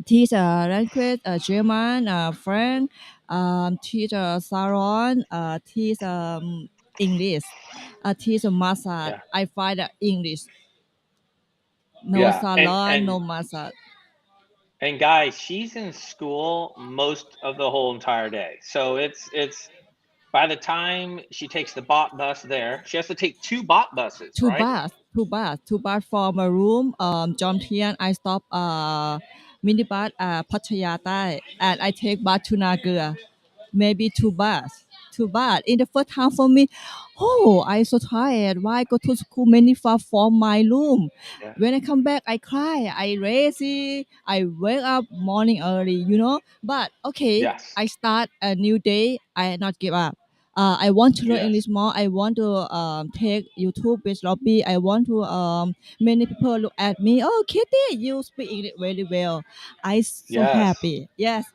teach language German French teach Saron teach English teach massage. Yeah. I find English no Yeah. salon no massage. And guys, she's in school most of the whole entire day. So it's by the time she takes the bus there, she has to take 2 buses, Two right? bus, two bus from a room. JOMTIEN. I stop minibus Pattaya Thai, and I take bus to Naga. Maybe 2 bus, 2 bus. In the first time for me, oh, I so tired. Why go to school many far from my room? Yeah. When I come back, I cry. I lazy. I wake up morning early. But okay, Yes. I start a new day. I not give up. I want to learn Yes. English more. I want to take YouTube with Robbie. I want to many people look at me. Oh, Kitty, you speak English very well. I so Yes. happy. Yes,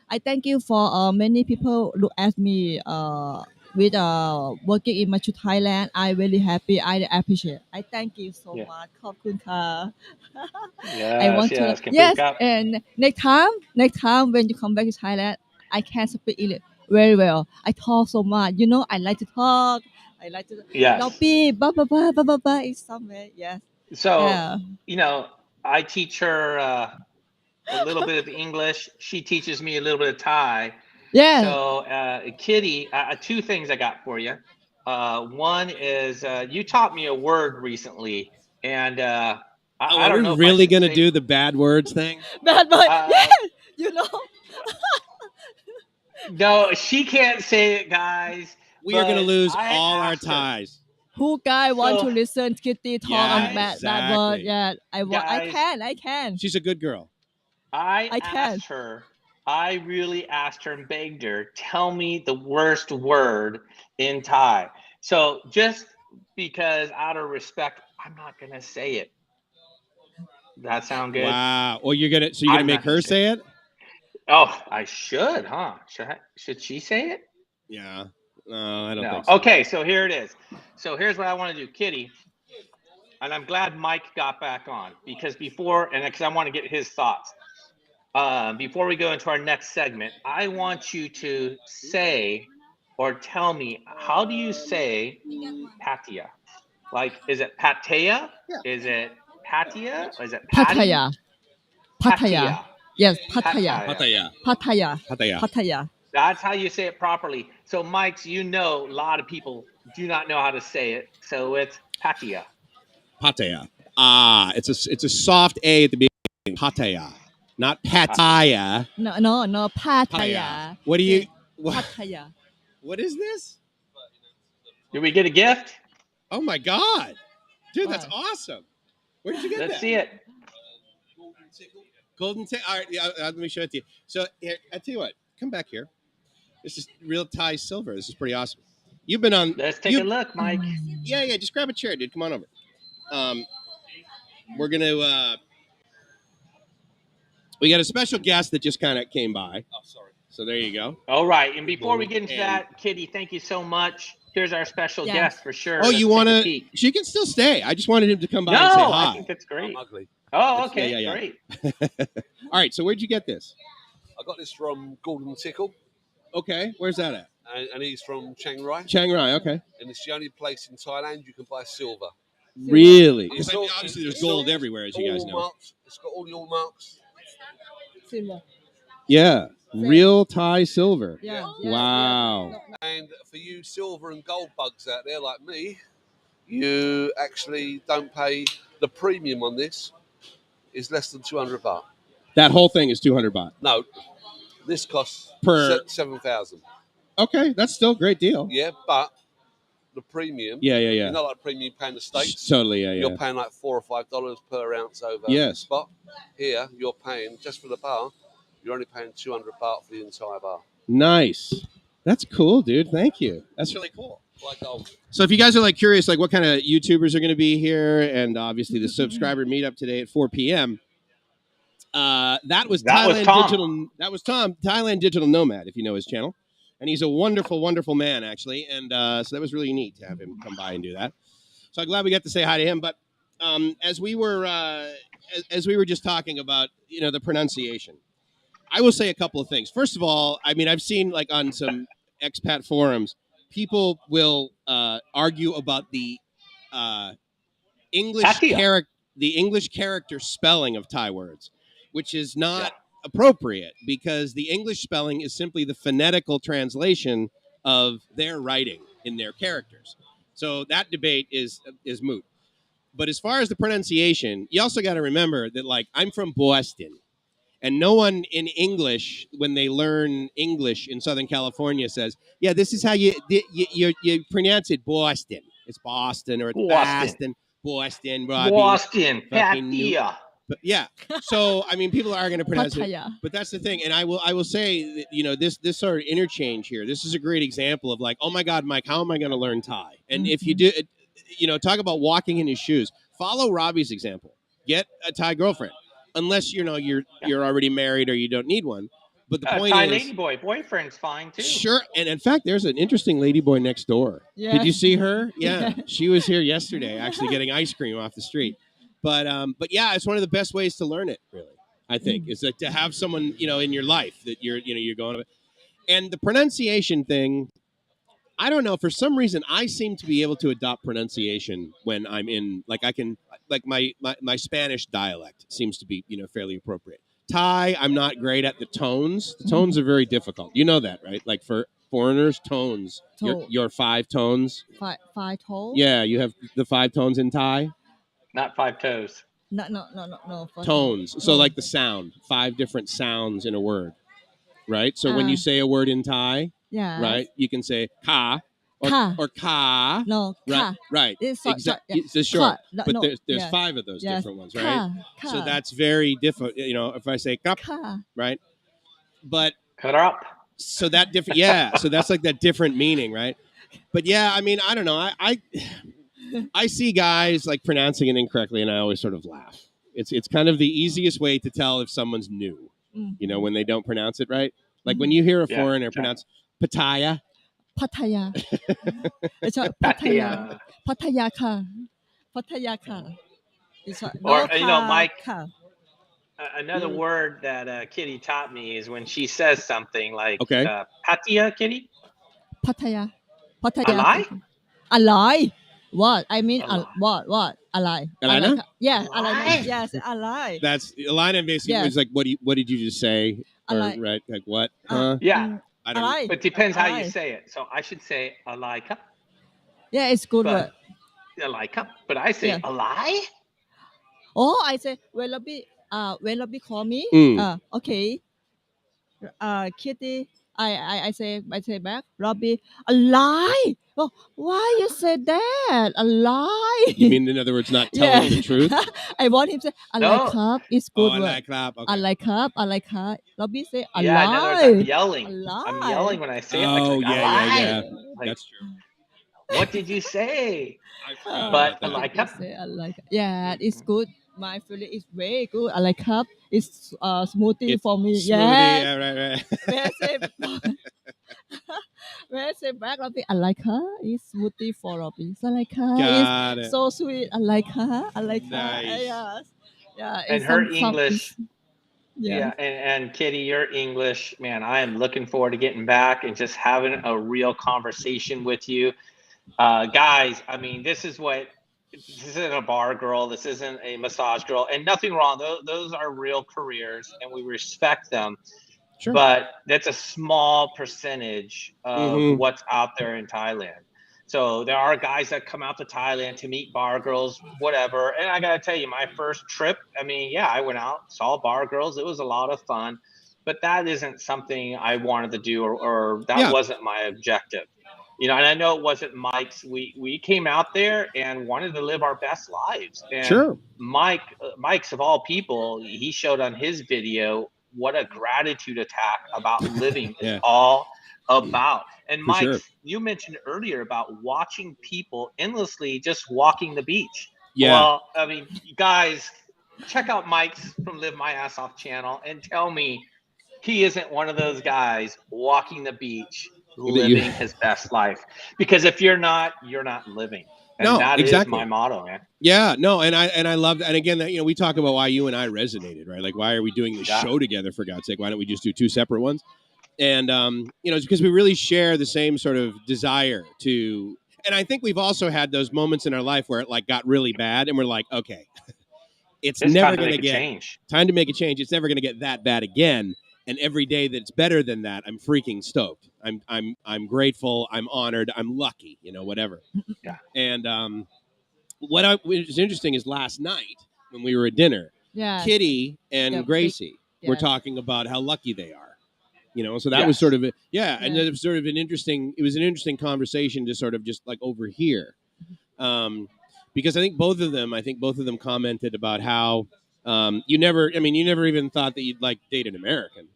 I thank you for many people look at me with working in Machu Thailand. I really happy. I appreciate. I thank you so Yeah. much. ขอบคุณค่ะ I Yes, want to yes. yes, Kapuk up. and next time when you come back to Thailand, I can speak English very well. I talk so much. I like to talk. I like to Yes. Robbie, blah is somewhere. Yes. So, Yeah. I teach her a little bit of English. She teaches me a little bit of Thai. Yeah. So, Kitty, 2 things I got for you. One is you taught me a word recently, and I don't know. Are we really going to do the bad words thing? Bad word. Yeah. No, she can't say it, guys. We are going to lose all our asked her. ties. Who guy want to listen Kitty talk Yeah, on that word? exactly. Yeah, Guys, I can. She's a good girl. I can. asked her. I really asked her and begged her, tell me the worst word in Thai. So just because out of respect, I'm not gonna say it. That sound good? Wow. Well, you're gonna make her say it? Oh, I should, huh? Should she say it? Yeah. No, I don't think so. Okay, so here it is. So here's what I want to do, Kitty. And I'm glad Mike got back on because because I want to get his thoughts. Before we go into our next segment, I want you to say or tell me, how do you say Pattaya? Like, is it Pattaya? Yeah. Is it Pattaya? Or is it Pattaya. Patty? Pattaya. Yes, Pattaya. Pattaya. Pattaya. Pattaya. Pattaya. That's how you say it properly. So, Mike's, you know, a lot of people do not know how to say it. So it's Pattaya. Pattaya. It's a soft A at the beginning. Pattaya. Not Pattaya. No, Pattaya. What do you Pattaya. what is this? Did we get a gift? Oh my god. Dude, that's What? awesome. Where did you get Let's that? see it. Golden tickle. All right, yeah, let me show it to you. So here, I tell you what, come back here. This is real Thai silver. This is pretty awesome. You've been on. Let's take a look, Mike. Yeah. Just grab a chair, dude. Come on over. We're gonna. We got a special guest that just kind of came by. Oh, sorry. So there you go. All right, and before we get into that, Kitty, thank you so much. Here's our special guest for sure. Oh, Let's you take want a to? peek. She can still stay. I just wanted him to come by and say No, hi. I think that's great. I'm ugly. Oh, okay, Yeah. great. All right. So where'd you get this? I got this from Golden Tickle, Okay. Where's that at? and he's from Chiang Rai, Chiang Rai. Okay. and it's the only place in Thailand you can buy silver. Really? 'Cause, It's I mean, all- obviously, there's it's gold all- everywhere, as you guys all know. marks. It's got all the marks. Yeah. Real Thai silver. Yeah. Wow. And for you silver and gold bugs out there like me, you actually don't pay the premium on this. Is less than 200 baht. That whole thing is 200 baht. No, this costs Per- 7,000. Okay, that's still a great deal. Yeah, but the premium. Yeah. You know, like premium paying the States. Totally. Yeah. You're paying like $4 or $5 per ounce over Yes. spot. Here, you're paying just for the bar. You're only paying 200 baht for the entire bar. Nice. That's cool, dude. Thank you. That's really cool. Like gold. So if you guys are like curious, like what kind of YouTubers are going to be here, and obviously the subscriber meetup today at 4 p.m. That was Thailand Tom. Digital. That was Tom, Thailand Digital Nomad, if you know his channel, and he's a wonderful, wonderful man actually. And so that was really neat to have him come by and do that. So I'm glad we got to say hi to him. But as we were just talking about, the pronunciation, I will say a couple of things. First of all, I mean, I've seen like on some expat forums, people will argue about the English character spelling of Thai words, which is not appropriate because the English spelling is simply the phonetical translation of their writing in their characters. So that debate is moot. But as far as the pronunciation, you also got to remember that, like, I'm from Boston. And no one in English, when they learn English in Southern California, says, "Yeah, this is how you pronounce it, Boston. It's Boston or it's Boston, Robbie, Boston, fucking Pattaya. But yeah, so I mean, people are going to pronounce it, Pattaya. but that's the thing. And I will say that, this sort of interchange here. This is a great example of like, oh my God, Mike, how am I going to learn Thai? And if you do, talk about walking in his shoes. Follow Robbie's example. Get a Thai girlfriend. Unless you're already married or you don't need one, but the point Thai is, ladyboy boyfriend's fine too. Sure, and in fact, there's an interesting ladyboy next door. Yeah. Did you see her? Yeah, she was here yesterday, actually getting ice cream off the street. But yeah, it's one of the best ways to learn it. Really, I think is like to have someone in your life that you're going to, and the pronunciation thing. I don't know. For some reason, I seem to be able to adopt pronunciation when I'm in, like, I can, like, my Spanish dialect seems to be, fairly appropriate. Thai, I'm not great at the tones. The tones are very difficult. You know that, right? Like, for foreigners, tones. Your 5 tones. Five toes? Yeah, you have the 5 tones in Thai. Not 5 toes. No. Tones. So, like the sound. 5 different sounds in a word. Right? So, when you say a word in Thai, right, you can say ka or ka. No, ka. Right. It's It's short. Ka. But there's 5 of those different ones, right? Ka. So that's very different. If I say kap, right? But cut up. So that different, so that's like that different meaning, right? But yeah, I mean, I don't know. I see guys like pronouncing it incorrectly, and I always sort of laugh. It's kind of the easiest way to tell if someone's new, when they don't pronounce it right. Like when you hear a foreigner pronounce Pattaya. It's Pattaya. Pattaya ka. Pattaya ka. Or Mike. Another word that Kitty taught me is when she says something like Pattaya, Kitty. Pattaya. Alai? Alai. What? I mean, Alai. what? Alai. Alina? Yeah, Alai? Alai. Yes, Alai. That's Alina basically Yes. was like, what did you just say? Or, Alai. right? Like what? Huh? Yeah, I don't know. Alai. but depends how you Alai. say it. So I should say Alaika, Yeah, it's good word. but Alaika, but I say Yeah. Alai. Oh, I say when Robbie call me. Okay. Kitty. I say back. Robbie, a lie. Oh, why you said that? A lie. You mean, in other words, not telling the truth? I want him to say a lie cup is Oh, good I word. like clap. Okay. A lie cup. Robbie say a Yeah, lie. in other words, I'm yelling. A lie. I'm yelling when I say it. Oh, Like, yeah. Like, That's true. what did you say? I forgot But about that. Alaika. Say a lie cup. Yeah, it's good. My feeling is very good. A lie cup is smoothie for me. Smoothie. Yeah. Right. When I say back, Robbie, I like her. It's smoothie for Robbie. So I like her. Got It's it. so sweet. I like her. Nice. Yes. Yeah. And It's her English. Yeah. And Kitty, your English, man, I am looking forward to getting back and just having a real conversation with you. Guys, I mean, this isn't a bar girl. This isn't a massage girl, and nothing wrong. Those are real careers and we respect them. Sure. But that's a small percentage of what's out there in Thailand. So there are guys that come out to Thailand to meet bar girls, whatever. And I got to tell you, my first trip, I mean, yeah, I went out, saw bar girls. It was a lot of fun. But that isn't something I wanted to do or that wasn't my objective. You know, and I know it wasn't Mike's. We came out there and wanted to live our best lives. And Sure. Mike's of all people, he showed on his video what a gratitude attack about living is all about. And Mike, you mentioned earlier about watching people endlessly just walking the beach. Yeah. Well, I mean, guys, check out Mike's from Live My Ass Off channel and tell me he isn't one of those guys walking the beach living his best life. Because if you're not living. And that is my motto, man. Yeah, no, and I love that. And again, you know, we talk about why you and I resonated, right? Like, why are we doing this show together, for God's sake? Why don't we just do two separate ones? And you know, it's because we really share the same sort of desire to. And I think we've also had those moments in our life where it like got really bad, and we're like, okay, it's never going to get time to make a change. It's never going to get that bad again. And every day that's better than that, I'm freaking stoked. I'm grateful. I'm honored. I'm lucky. You know, whatever. Yeah. And what was interesting is last night when we were at dinner, Kitty and Gracie were talking about how lucky they are. You know, so that was sort of and it was sort of an interesting. It was an interesting conversation to sort of just like overhear, because I think both of them commented about how you never even thought that you'd like date an American.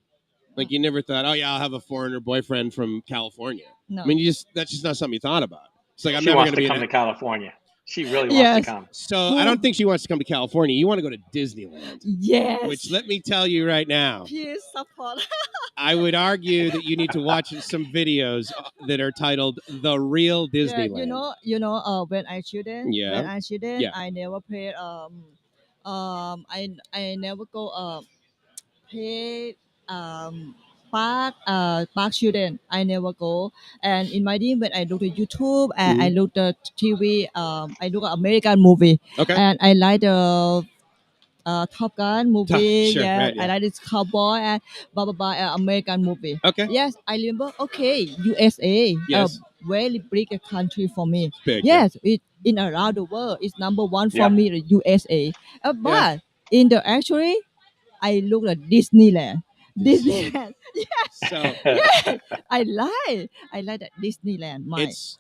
Like you never thought, oh yeah, I'll have a foreigner boyfriend from California. No. I mean, that's just not something you thought about. It's like I'm never going to come to California. She really wants to come. So I don't think she wants to come to California. You want to go to Disneyland. Yes. Which let me tell you right now. Please support. I would argue that you need to watch some videos that are titled "The Real Disneyland." Yeah, you know, when I children, I never played. I never go play park children. I never go. And in my dream, when I look at YouTube and I look at TV, I look at American movie. Okay. And I like the Top Gun movie. I like this cowboy and blah blah blah American movie. Okay. Yes, I remember. Okay, USA. Yes. Very big country for me. Big, yes, it in around the world. It's number one for me, the USA. But in the actually, I look at Disneyland. Disneyland. Yes. So I like that Disneyland.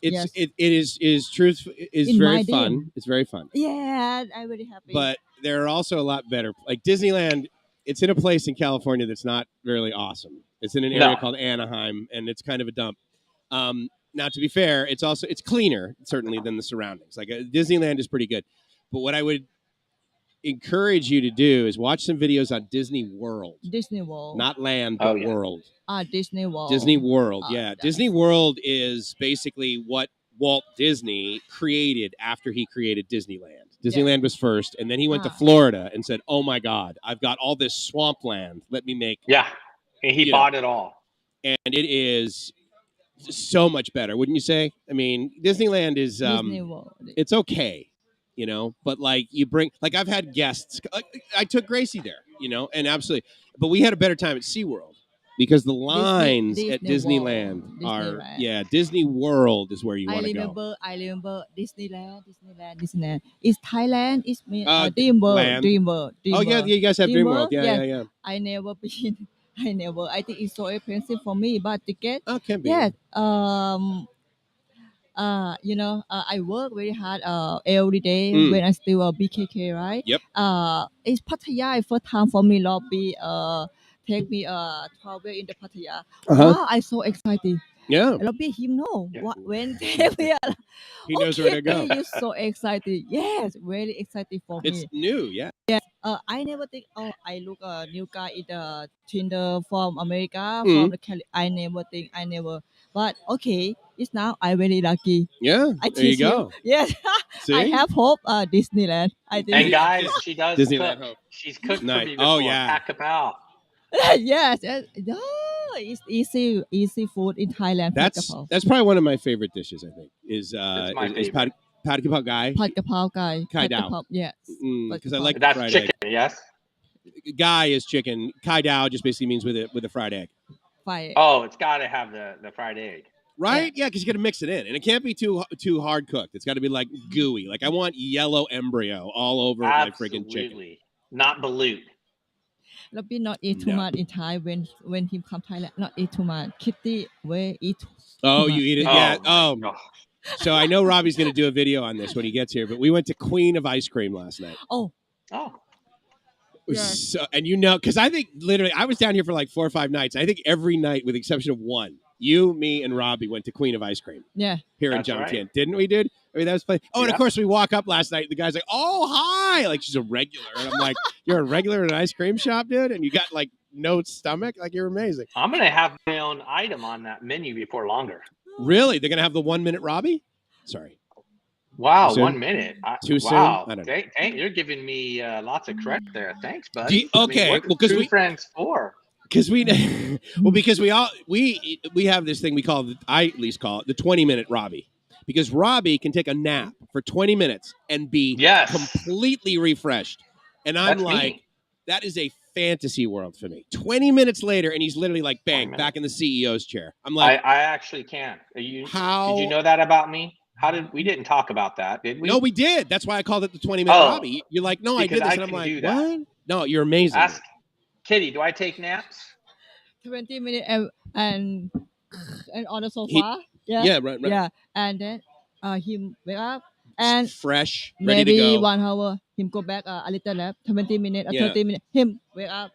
It is truth is In very my fun. dream. It's very fun. Yeah, I'm very happy. But there are also a lot better. Like Disneyland, it's in a place in California that's not really awesome. It's in an area called Anaheim, and it's kind of a dump. Now, to be fair, it's cleaner certainly than the surroundings. Like Disneyland is pretty good. But what I would encourage you to do is watch some videos on Disney World. Disney World. Not Land, but World. Disney World. Disney World, Disney World is basically what Walt Disney created after he created Disneyland. Disneyland was first, and then he went to Florida and said, oh my God, I've got all this swampland. Let me make... Yeah, and he bought it all. And it is so much better, wouldn't you say? I mean, Disneyland is Disney World. it's okay, you know, but like you bring, like I've had guests. I took Gracie there, you know, and absolutely, but we had a better time at SeaWorld because the lines at Disneyland are, yeah, Disney World is where you want to go. I remember Disneyland. It's Thailand. It's Dreamworld. Oh yeah, you guys have Dreamworld. Yeah. I never been. I think it's so expensive for me, but ticket. Oh, can be. Yes. You know, I work very hard every day when I still a BKK, right? Yep. It's Pattaya first time for me. Lobby take me travel in the Pattaya. Wow, I'm so excited. Yeah. Lobby him know Yeah. what when we are. He knows where to go. You're so excited. Yes, very excited for me. It's new, yeah. Yes. I never think. Oh, I look a new guy in the Tinder from America from the Cali. I never think. But okay, it's now I very lucky. Yeah. There you go. Yes. See? I have hope. Disneyland. I think. And guys, she does Disneyland cook. hope. She's cooked Nice. for me before. Oh, yeah. Pack a pow. Yes. No, it's easy food in Thailand. That's probably one of my favorite dishes. I think is pad kapao gai. Pad kapao gai. Kai dao. Yes. Because I like that's fried chicken. egg. Yes. Gai is chicken. Kai dao just basically means with a fried egg. Fried egg. Oh, it's got to have the fried egg. Right? Yeah, because you got to mix it in, and it can't be too hard cooked. It's got to be like gooey. Like I want yellow embryo all over my freaking chicken. Not balut. Lobby not eat too much in Thai when he come Thailand. Not eat too much. Kitty will eat. Oh, you eat it? Yeah. Oh. So I know Robbie's going to do a video on this when he gets here, but we went to Queen of Ice Cream last night. Oh. Yeah. So, and you know, because I think literally I was down here for like 4 or 5 nights. I think every night, with the exception of one, you, me, and Robbie went to Queen of Ice Cream. Yeah. Here in JOMTIEN. Didn't we, dude? I mean, that was fun. Oh, and of course we walk up last night. The guy's like, "Oh, hi!" Like she's a regular, and I'm like, "You're a regular in an ice cream shop, dude, and you got like no stomach. Like you're amazing." I'm gonna have my own item on that menu before longer. Really? They're gonna have the 1 minute Robbie? Sorry. Wow, 1 minute. Too soon? Wow. I don't know. You're giving me lots of credit there. Thanks, bud. Okay, well, because two friends for. Because we have this thing we call, I at least call it the 20-minute Robbie, because Robbie can take a nap for 20 minutes and be completely refreshed, and I'm like, that is a fantasy world for me. 20 minutes later, and he's literally like, bang, back in the CEO's chair. I'm like, I actually can't. Did you know that about me? We didn't talk about that, did we? No, we did. That's why I called it the 20-minute Robbie. You're like, no, I did this, and I'm like, what? No, you're amazing. Ask Kitty, do I take naps? 20 minutes and on the sofa. Right. Yeah, and then him wake up and fresh, ready to go. Maybe 1 hour. Him go back a little nap. 20 minutes or 30 minutes. Him wake up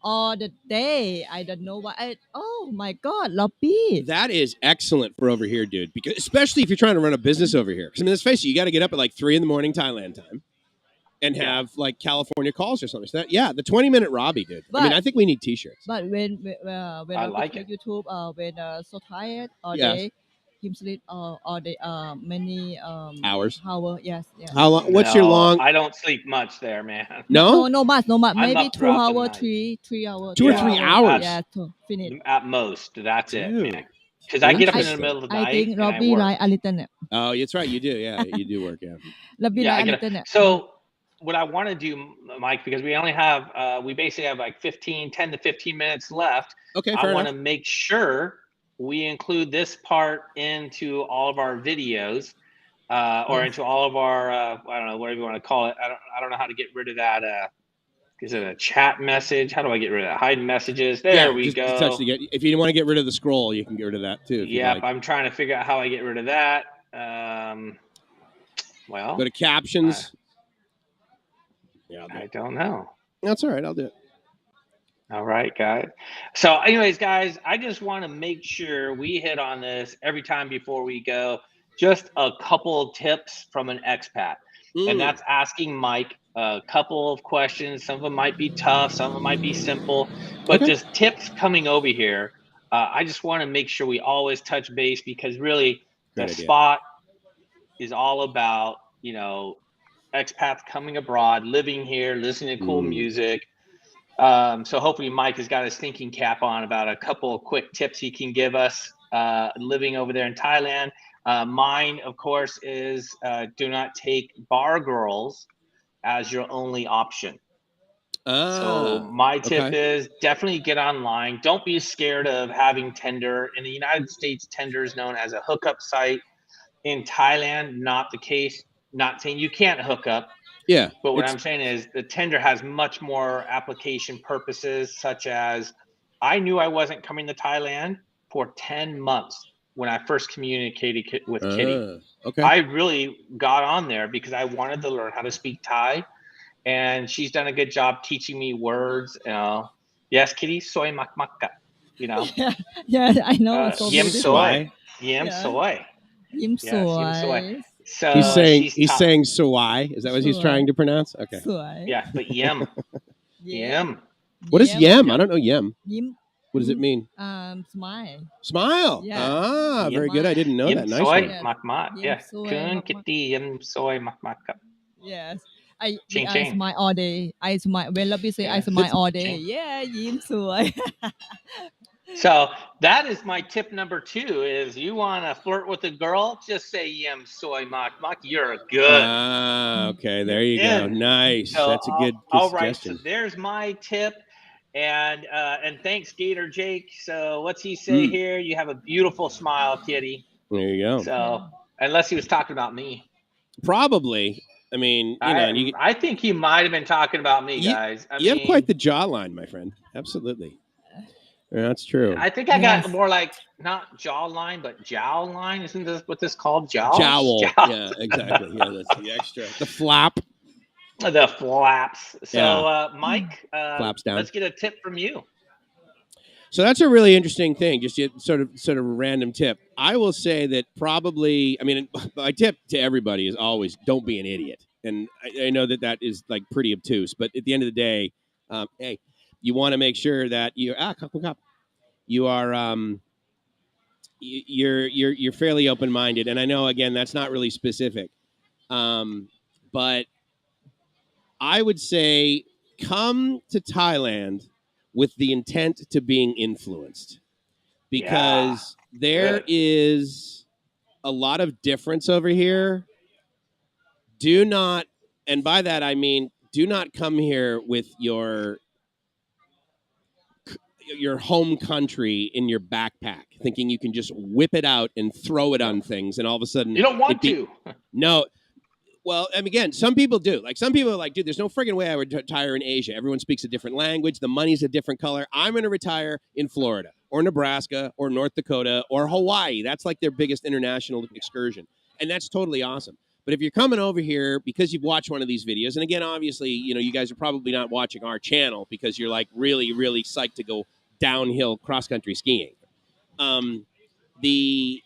all the day. I don't know why. Oh my God, Lobby. That is excellent for over here, dude. Because especially if you're trying to run a business over here. Because I mean, let's face it, you got to get up at like 3 a.m. Thailand time. And have like California calls or something. So that, the 20-minute Robbie, dude. I mean, I think we need T-shirts. But when I like it. YouTube, when so tired all day, him sleep all day, many hours. Yes. How long? What's your long? I don't sleep much there, man. No, no much. Maybe 2 hours, 3 hours. 2 or 3 hours. Yeah, to finish. At most, that's it, man. Because I get up in the middle of the night. I think Robbie like a little nap. Oh, that's right. You do. Yeah, you do work. Yeah. Robbie like a little nap. So. What I want to do, Mike, because we only have, we basically have like 10 to 15 minutes left. Okay, I want to make sure we include this part into all of our videos, or into all of our, I don't know, whatever you want to call it. I don't know how to get rid of that. Is it a chat message? How do I get rid of that? Hide messages. There we go. If you want to get rid of the scroll, you can get rid of that too. Yeah, like. I'm trying to figure out how I get rid of that. Well, go to captions. Yeah, I don't know. That's all right. I'll do it. All right, guys. So anyways, guys, I just want to make sure we hit on this every time before we go. Just a couple of tips from an expat. And that's asking Mike a couple of questions. Some of them might be tough. Some of them might be simple. But just tips coming over here. I just want to make sure we always touch base, because really the spot is all about, expats coming abroad, living here, listening to cool music. So hopefully Mike has got his thinking cap on about a couple of quick tips he can give us. living over there in Thailand. Mine, of course, is do not take bar girls as your only option. So my tip is definitely get online. Don't be scared of having Tinder. In the United States, Tinder is known as a hookup site. In Thailand, not the case. Not saying you can't hook up. Yeah. But what I'm saying is the Tinder has much more application purposes, such as I knew I wasn't coming to Thailand for 10 months when I first communicated with Kitty. Okay. I really got on there because I wanted to learn how to speak Thai. And she's done a good job teaching me words. Yes, Kitty, soy mak makka. You know. Yeah, I know. It's so Yim beautiful. soy. Yim Yeah. soy. Yim Yes, yim soy. soy. So he's saying soy. Is that what he's trying to pronounce? Okay. Soy. Yeah, but yim. Yim. What is yem? I don't know yem. Yim. What does it mean? Smile. Smile. Yeah. Ah, very good. I didn't know that. Nice soy one. mak mak. Yim Yeah. soy Kun mak mak. Kitty yim soy mak makka. Yes. I Ching, I ching. smile all day. I smile. When Robbie say I smile all day. Yeah, yim soy. So that is my tip number 2 is you want to flirt with a girl, just say yim soy mak mak. You're good. Okay, there you go. Nice. So That's a good all right, suggestion. so there's my tip. And thanks, Gator Jake. So what's he say here? You have a beautiful smile, Kitty. There you go. So unless he was talking about me. Probably. I mean, I think he might have been talking about me, guys. You have quite the jawline, my friend. Absolutely. Yeah, that's true. I think I got more like not jawline, but jowl line. Isn't this what this called? Jowl? Jowl. Yeah, exactly. Yeah, that's the extra. The flap. The flaps. So, Yeah. Mike, Flaps down. let's get a tip from you. So that's a really interesting thing. Just sort of a random tip. I will say that probably. I mean, my tip to everybody is always don't be an idiot. And I know that is like pretty obtuse, but at the end of the day, hey, you want to make sure that you are you're fairly open-minded. And I know again that's not really specific, but I would say come to Thailand with the intent to being influenced, because there is a lot of difference over here. Do not, and by that I mean, do not come here with your home country in your backpack, thinking you can just whip it out and throw it on things, and all of a sudden you don't want to. No. Well, and again, some people do. Like some people are like, dude, there's no friggin' way I would retire in Asia. Everyone speaks a different language. The money's a different color. I'm going to retire in Florida or Nebraska or North Dakota or Hawaii. That's like their biggest international excursion. And that's totally awesome. But if you're coming over here because you've watched one of these videos, and again, obviously, you guys are probably not watching our channel because you're like really, really psyched to go downhill cross-country skiing. The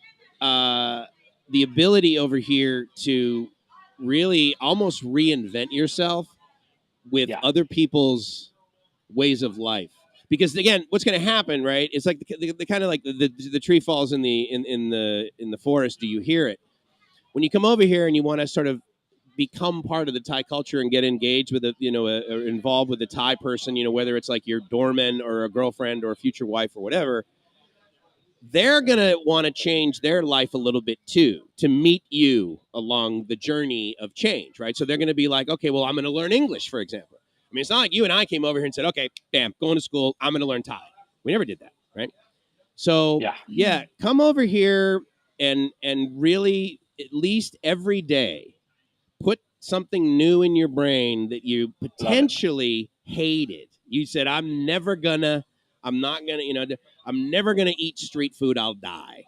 ability over here to really almost reinvent yourself with other people's ways of life, because again, what's going to happen, right? It's like the kind of like the tree falls in the forest. Do you hear it? When you come over here and you want to sort of become part of the Thai culture and get engaged with or involved with a Thai person, whether it's like your doorman or a girlfriend or a future wife or whatever, they're going to want to change their life a little bit too, to meet you along the journey of change, right? So they're going to be like, okay, well, I'm going to learn English, for example. I mean, it's not like you and I came over here and said, okay, bam, going to school, I'm going to learn Thai. We never did that, right? So, come over here and really, at least every day, put something new in your brain that you potentially hated. You said, I'm never going to eat street food. I'll die,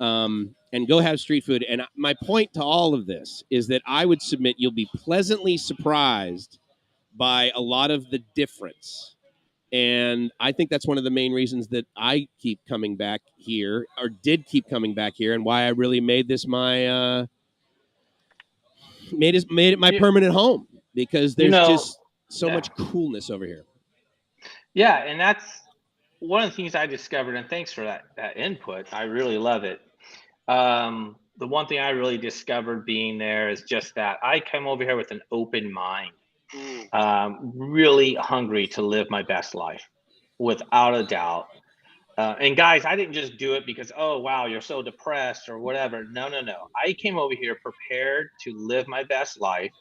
and go have street food. And my point to all of this is that I would submit you'll be pleasantly surprised by a lot of the difference. And I think that's one of the main reasons that I keep coming back here, or did keep coming back here, and why I really made this my made it my permanent home, because there's just so much coolness over here. Yeah, and that's one of the things I discovered, and thanks for that input. I really love it. The one thing I really discovered being there is just that I come over here with an open mind, really hungry to live my best life, without a doubt. And guys, I didn't just do it because, oh, wow, you're so depressed or whatever. No, no, no. I came over here prepared to live my best life.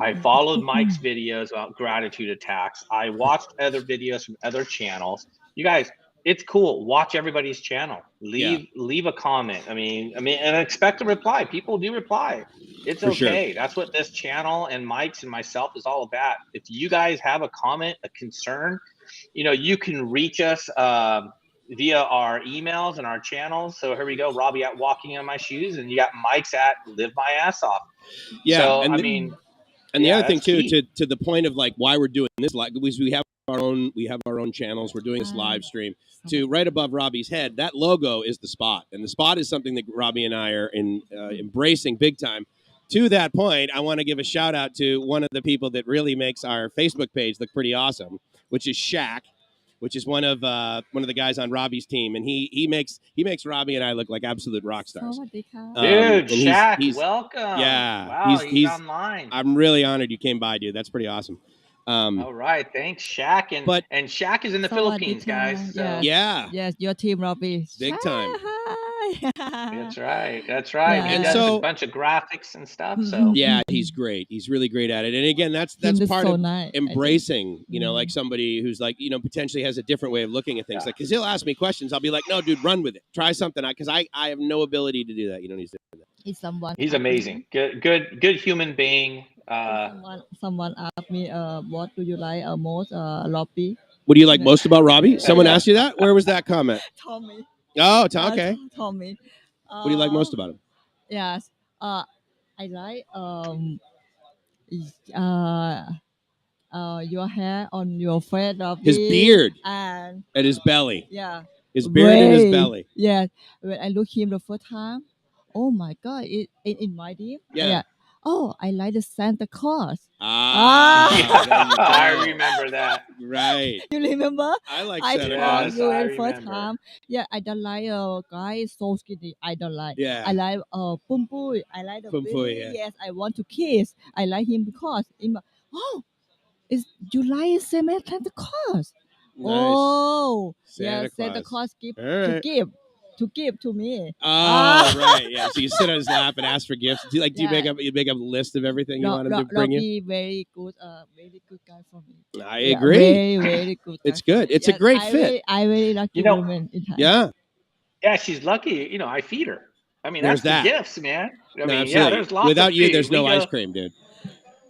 I followed Mike's videos about gratitude attacks. I watched other videos from other channels. You guys, it's cool. Watch everybody's channel. Leave a comment. I mean, and expect a reply. People do reply. It's For okay. sure. That's what this channel and Mike's and myself is all about. If you guys have a comment, a concern, you know, you can reach us via our emails and our channels. So here we go, Robbie at Walking in My Shoes, and you got Mike's at Live My Ass Off. Yeah, So and I mean, and the yeah, other thing that's too, key. to the point of like why we're doing this, like we have our own channels. We're doing this live stream. To right above Robbie's head, that logo is the spot, and the spot is something that Robbie and I are embracing big time. To that point, I want to give a shout out to one of the people that really makes our Facebook page look pretty awesome, which is Shaq, which is one of the guys on Robbie's team, and he makes Robbie and I look like absolute rock stars. Dude, And Shaq, he's welcome. yeah, Wow, he's online. I'm really honored you came by, dude. That's pretty awesome. All right, thanks, Shaq. And Shaq is in the Philippines, guys. So. Yes, your team, Robbie. Big time. That's right. That's right. Yeah. He does a bunch of graphics and stuff. So yeah, he's great. He's really great at it. And again, that's part of embracing, you know, like somebody who's like, you know, potentially has a different way of looking at things. Like, because he'll ask me questions, I'll be like, no, dude, run with it. Try something. Because I have no ability to do that. You don't need to do that. He's amazing. Good human being. Someone asked me, what do you like most, Robbie? What do you like most about Robbie? Someone asked you that? Where was that comment? Tommy. Oh, okay. Tommy. What do you like most about him? Yes. I like your hair on your face, Robbie. His beard and his belly. Yeah. His beard and his belly. Yeah. When I look him the first time, oh my God! In my dream. Yeah. Oh, I like the Santa Claus. I remember that. Right. You remember? I like Santa Claus. you in first time. Yeah, I don't like a guy so skinny. I don't like. Yeah. I like Pum Pui. I like the baby. Yeah. Yes, I want to kiss. I like him because is you like Santa Claus? Nice. Oh, Santa Claus give right. to give to me. Oh, right. Yeah. So you sit on his lap and ask for gifts. Do you make up a list of everything you want him to bring you? Very good guy for me. I agree. Very, very good. It's good. It's a great fit. I really lucky woman in Thailand. Yeah. Yeah, she's lucky. You know, I feed her. I mean, that's the gifts, man. I mean, absolutely. There's lots Without of you, food. there's no ice cream, dude.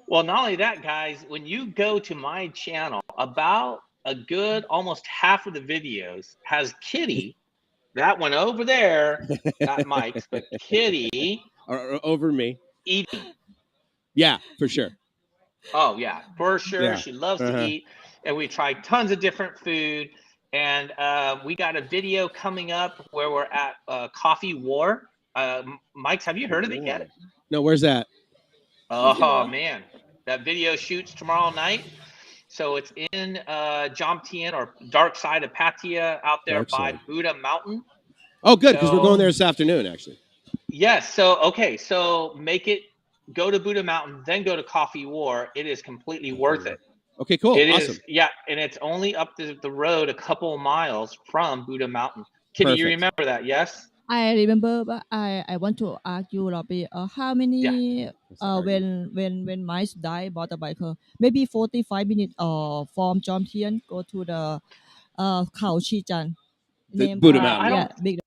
Well, not only that, guys, when you go to my channel, about a good almost half of the videos has Kitty, that one over there, not Mike's, but Kitty. Or over me. Eating. Yeah, for sure. Oh, yeah, for sure. Yeah. She loves to eat. And we tried tons of different food. And we got a video coming up where we're at Coffee War. Mike's, have you heard of it yet? No, where's that? Oh, man. That video shoots tomorrow night. So it's in JOMTIEN, or dark side of Pattaya, out there by Buddha Mountain. Oh, good, because we're going there this afternoon, actually. Yes. So, okay. So go to Buddha Mountain, then go to Coffee War. It is completely worth it. Okay, cool. It awesome. is, yeah. And it's only up the road a couple of miles from Buddha Mountain. Kitty, you remember that, yes? I remember, but I want to ask you, Robbie, how many when Mice die motorbiker, maybe 45 minutes from JOMTIEN go to the Khao Chi-Chan. The Buddha Mountain.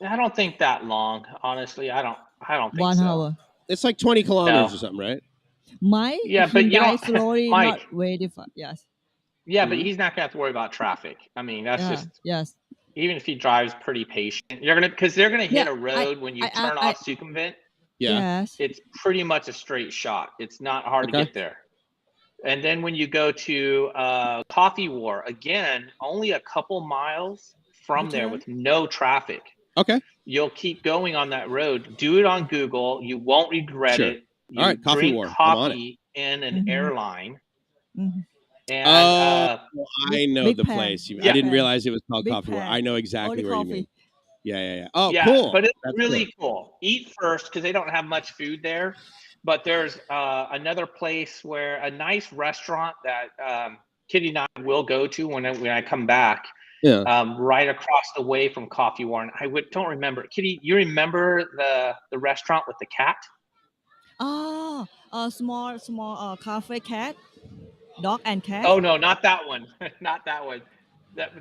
I don't think that long, honestly. I don't think 1 so. hour. It's like 20 kilometers or something, right? Mike, but you know, slowly, Mike, not very fast. Yes. Yeah, but he's not gonna have to worry about traffic. I mean, that's just even if he drives pretty patient, because they're gonna hit a road when you turn off Sukhumvit. Yeah. Yes. It's pretty much a straight shot. It's not hard to get there. And then when you go to Coffee War, again, only a couple miles from there with no traffic. Okay. You'll keep going on that road. Do it on Google. You won't regret it. You all right, Coffee War. Coffee in an airline. And, I know the place. I didn't realize it was called Coffee War. I know exactly where you mean. Yeah. Oh, yeah, cool. But it's really cool. Eat first, because they don't have much food there. But there's another place where a nice restaurant that Kitty and I will go to when I come back. right across the way from Coffee Warren. Don't remember. Kitty, you remember the restaurant with the cat? Oh, a small cafe cat, dog and cat. Oh no, not that one. Not that one.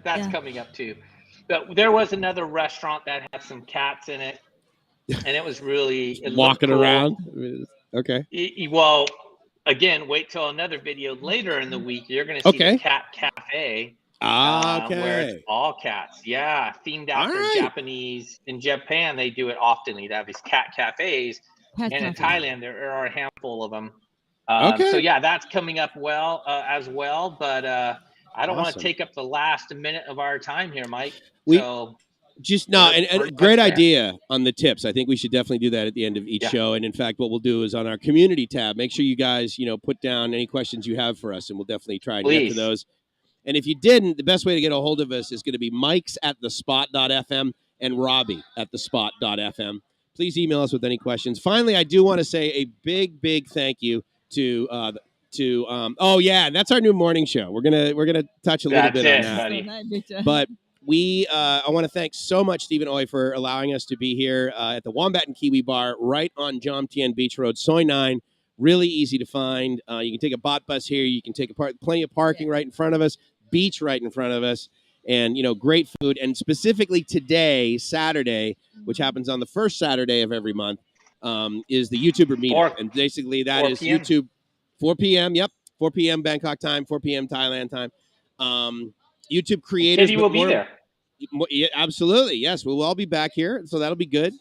That's coming up too. But there was another restaurant that had some cats in it, and it was really walking cool. around. Okay. Well, again, wait till another video later in the week. You're going to see the Cat Cafe. Where it's all cats. Yeah, themed after Japanese. In Japan, they do it often. They have these cat cafes. And in Thailand, there are a handful of them. So yeah, that's coming up as well. But I don't want to take up the last minute of our time here, Mike. And great idea on the tips. I think we should definitely do that at the end of each show. And in fact, what we'll do is on our community tab, make sure you guys, put down any questions you have for us, and we'll definitely try and get to those. And if you didn't, the best way to get a hold of us is going to be mikes@thespot.fm and robbie@thespot.fm. Please email us with any questions. Finally, I do want to say a big, big thank you to and that's our new morning show. We're gonna touch a little bit on that. But I want to thank so much Stephen Oy for allowing us to be here at the Wombat and Kiwi Bar right on JOMTIEN Beach Road, Soi 9. Really easy to find. You can take a bot bus here. You can take plenty of parking right in front of us. Beach right in front of us, and great food. And specifically today, Saturday, which happens on the first Saturday of every month, is the YouTuber meetup. And basically that is YouTube 4 p.m. Yep, 4 p.m. Bangkok time, 4 p.m. Thailand time. YouTube creators. Kitty will be there. Yeah, absolutely, yes, we'll all be back here, so that'll be good.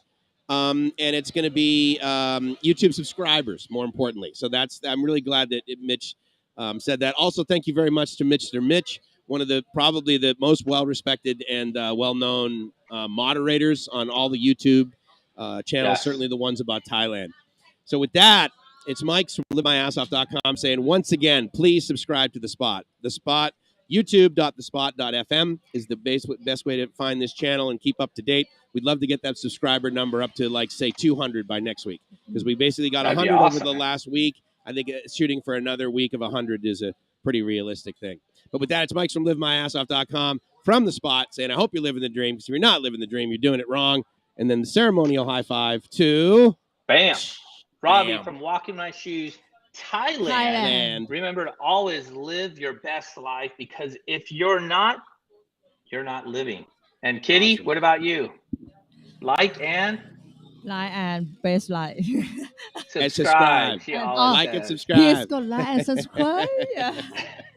And it's going to be YouTube subscribers, more importantly. So I'm really glad that Mitch said that. Also, thank you very much to Mr. Mitch, one of probably the most well-respected and well-known moderators on all the YouTube channels, certainly the ones about Thailand. So with that, it's Mike from LiveMyAssOff.com saying, once again, please subscribe to The Spot. The Spot, youtube.thespot.fm is the best way to find this channel and keep up to date. We'd love to get that subscriber number up to, say, 200 by next week, because we basically got 100 over the last week. I think shooting for another week of 100 is a pretty realistic thing. But with that, it's Mike from LiveMyAssOff.com from The Spot saying, I hope you're living the dream, because if you're not living the dream, you're doing it wrong. And then the ceremonial high five to... Bam! Robbie from Walking My Shoes, Thailand. Remember to always live your best life, because if you're not living. And Kitty, what about you? Like and best like. Subscribe. Like and subscribe. Please go like and subscribe.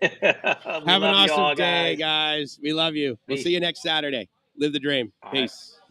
Have an awesome day, guys. We love you. We'll see you next Saturday. Live the dream. Peace.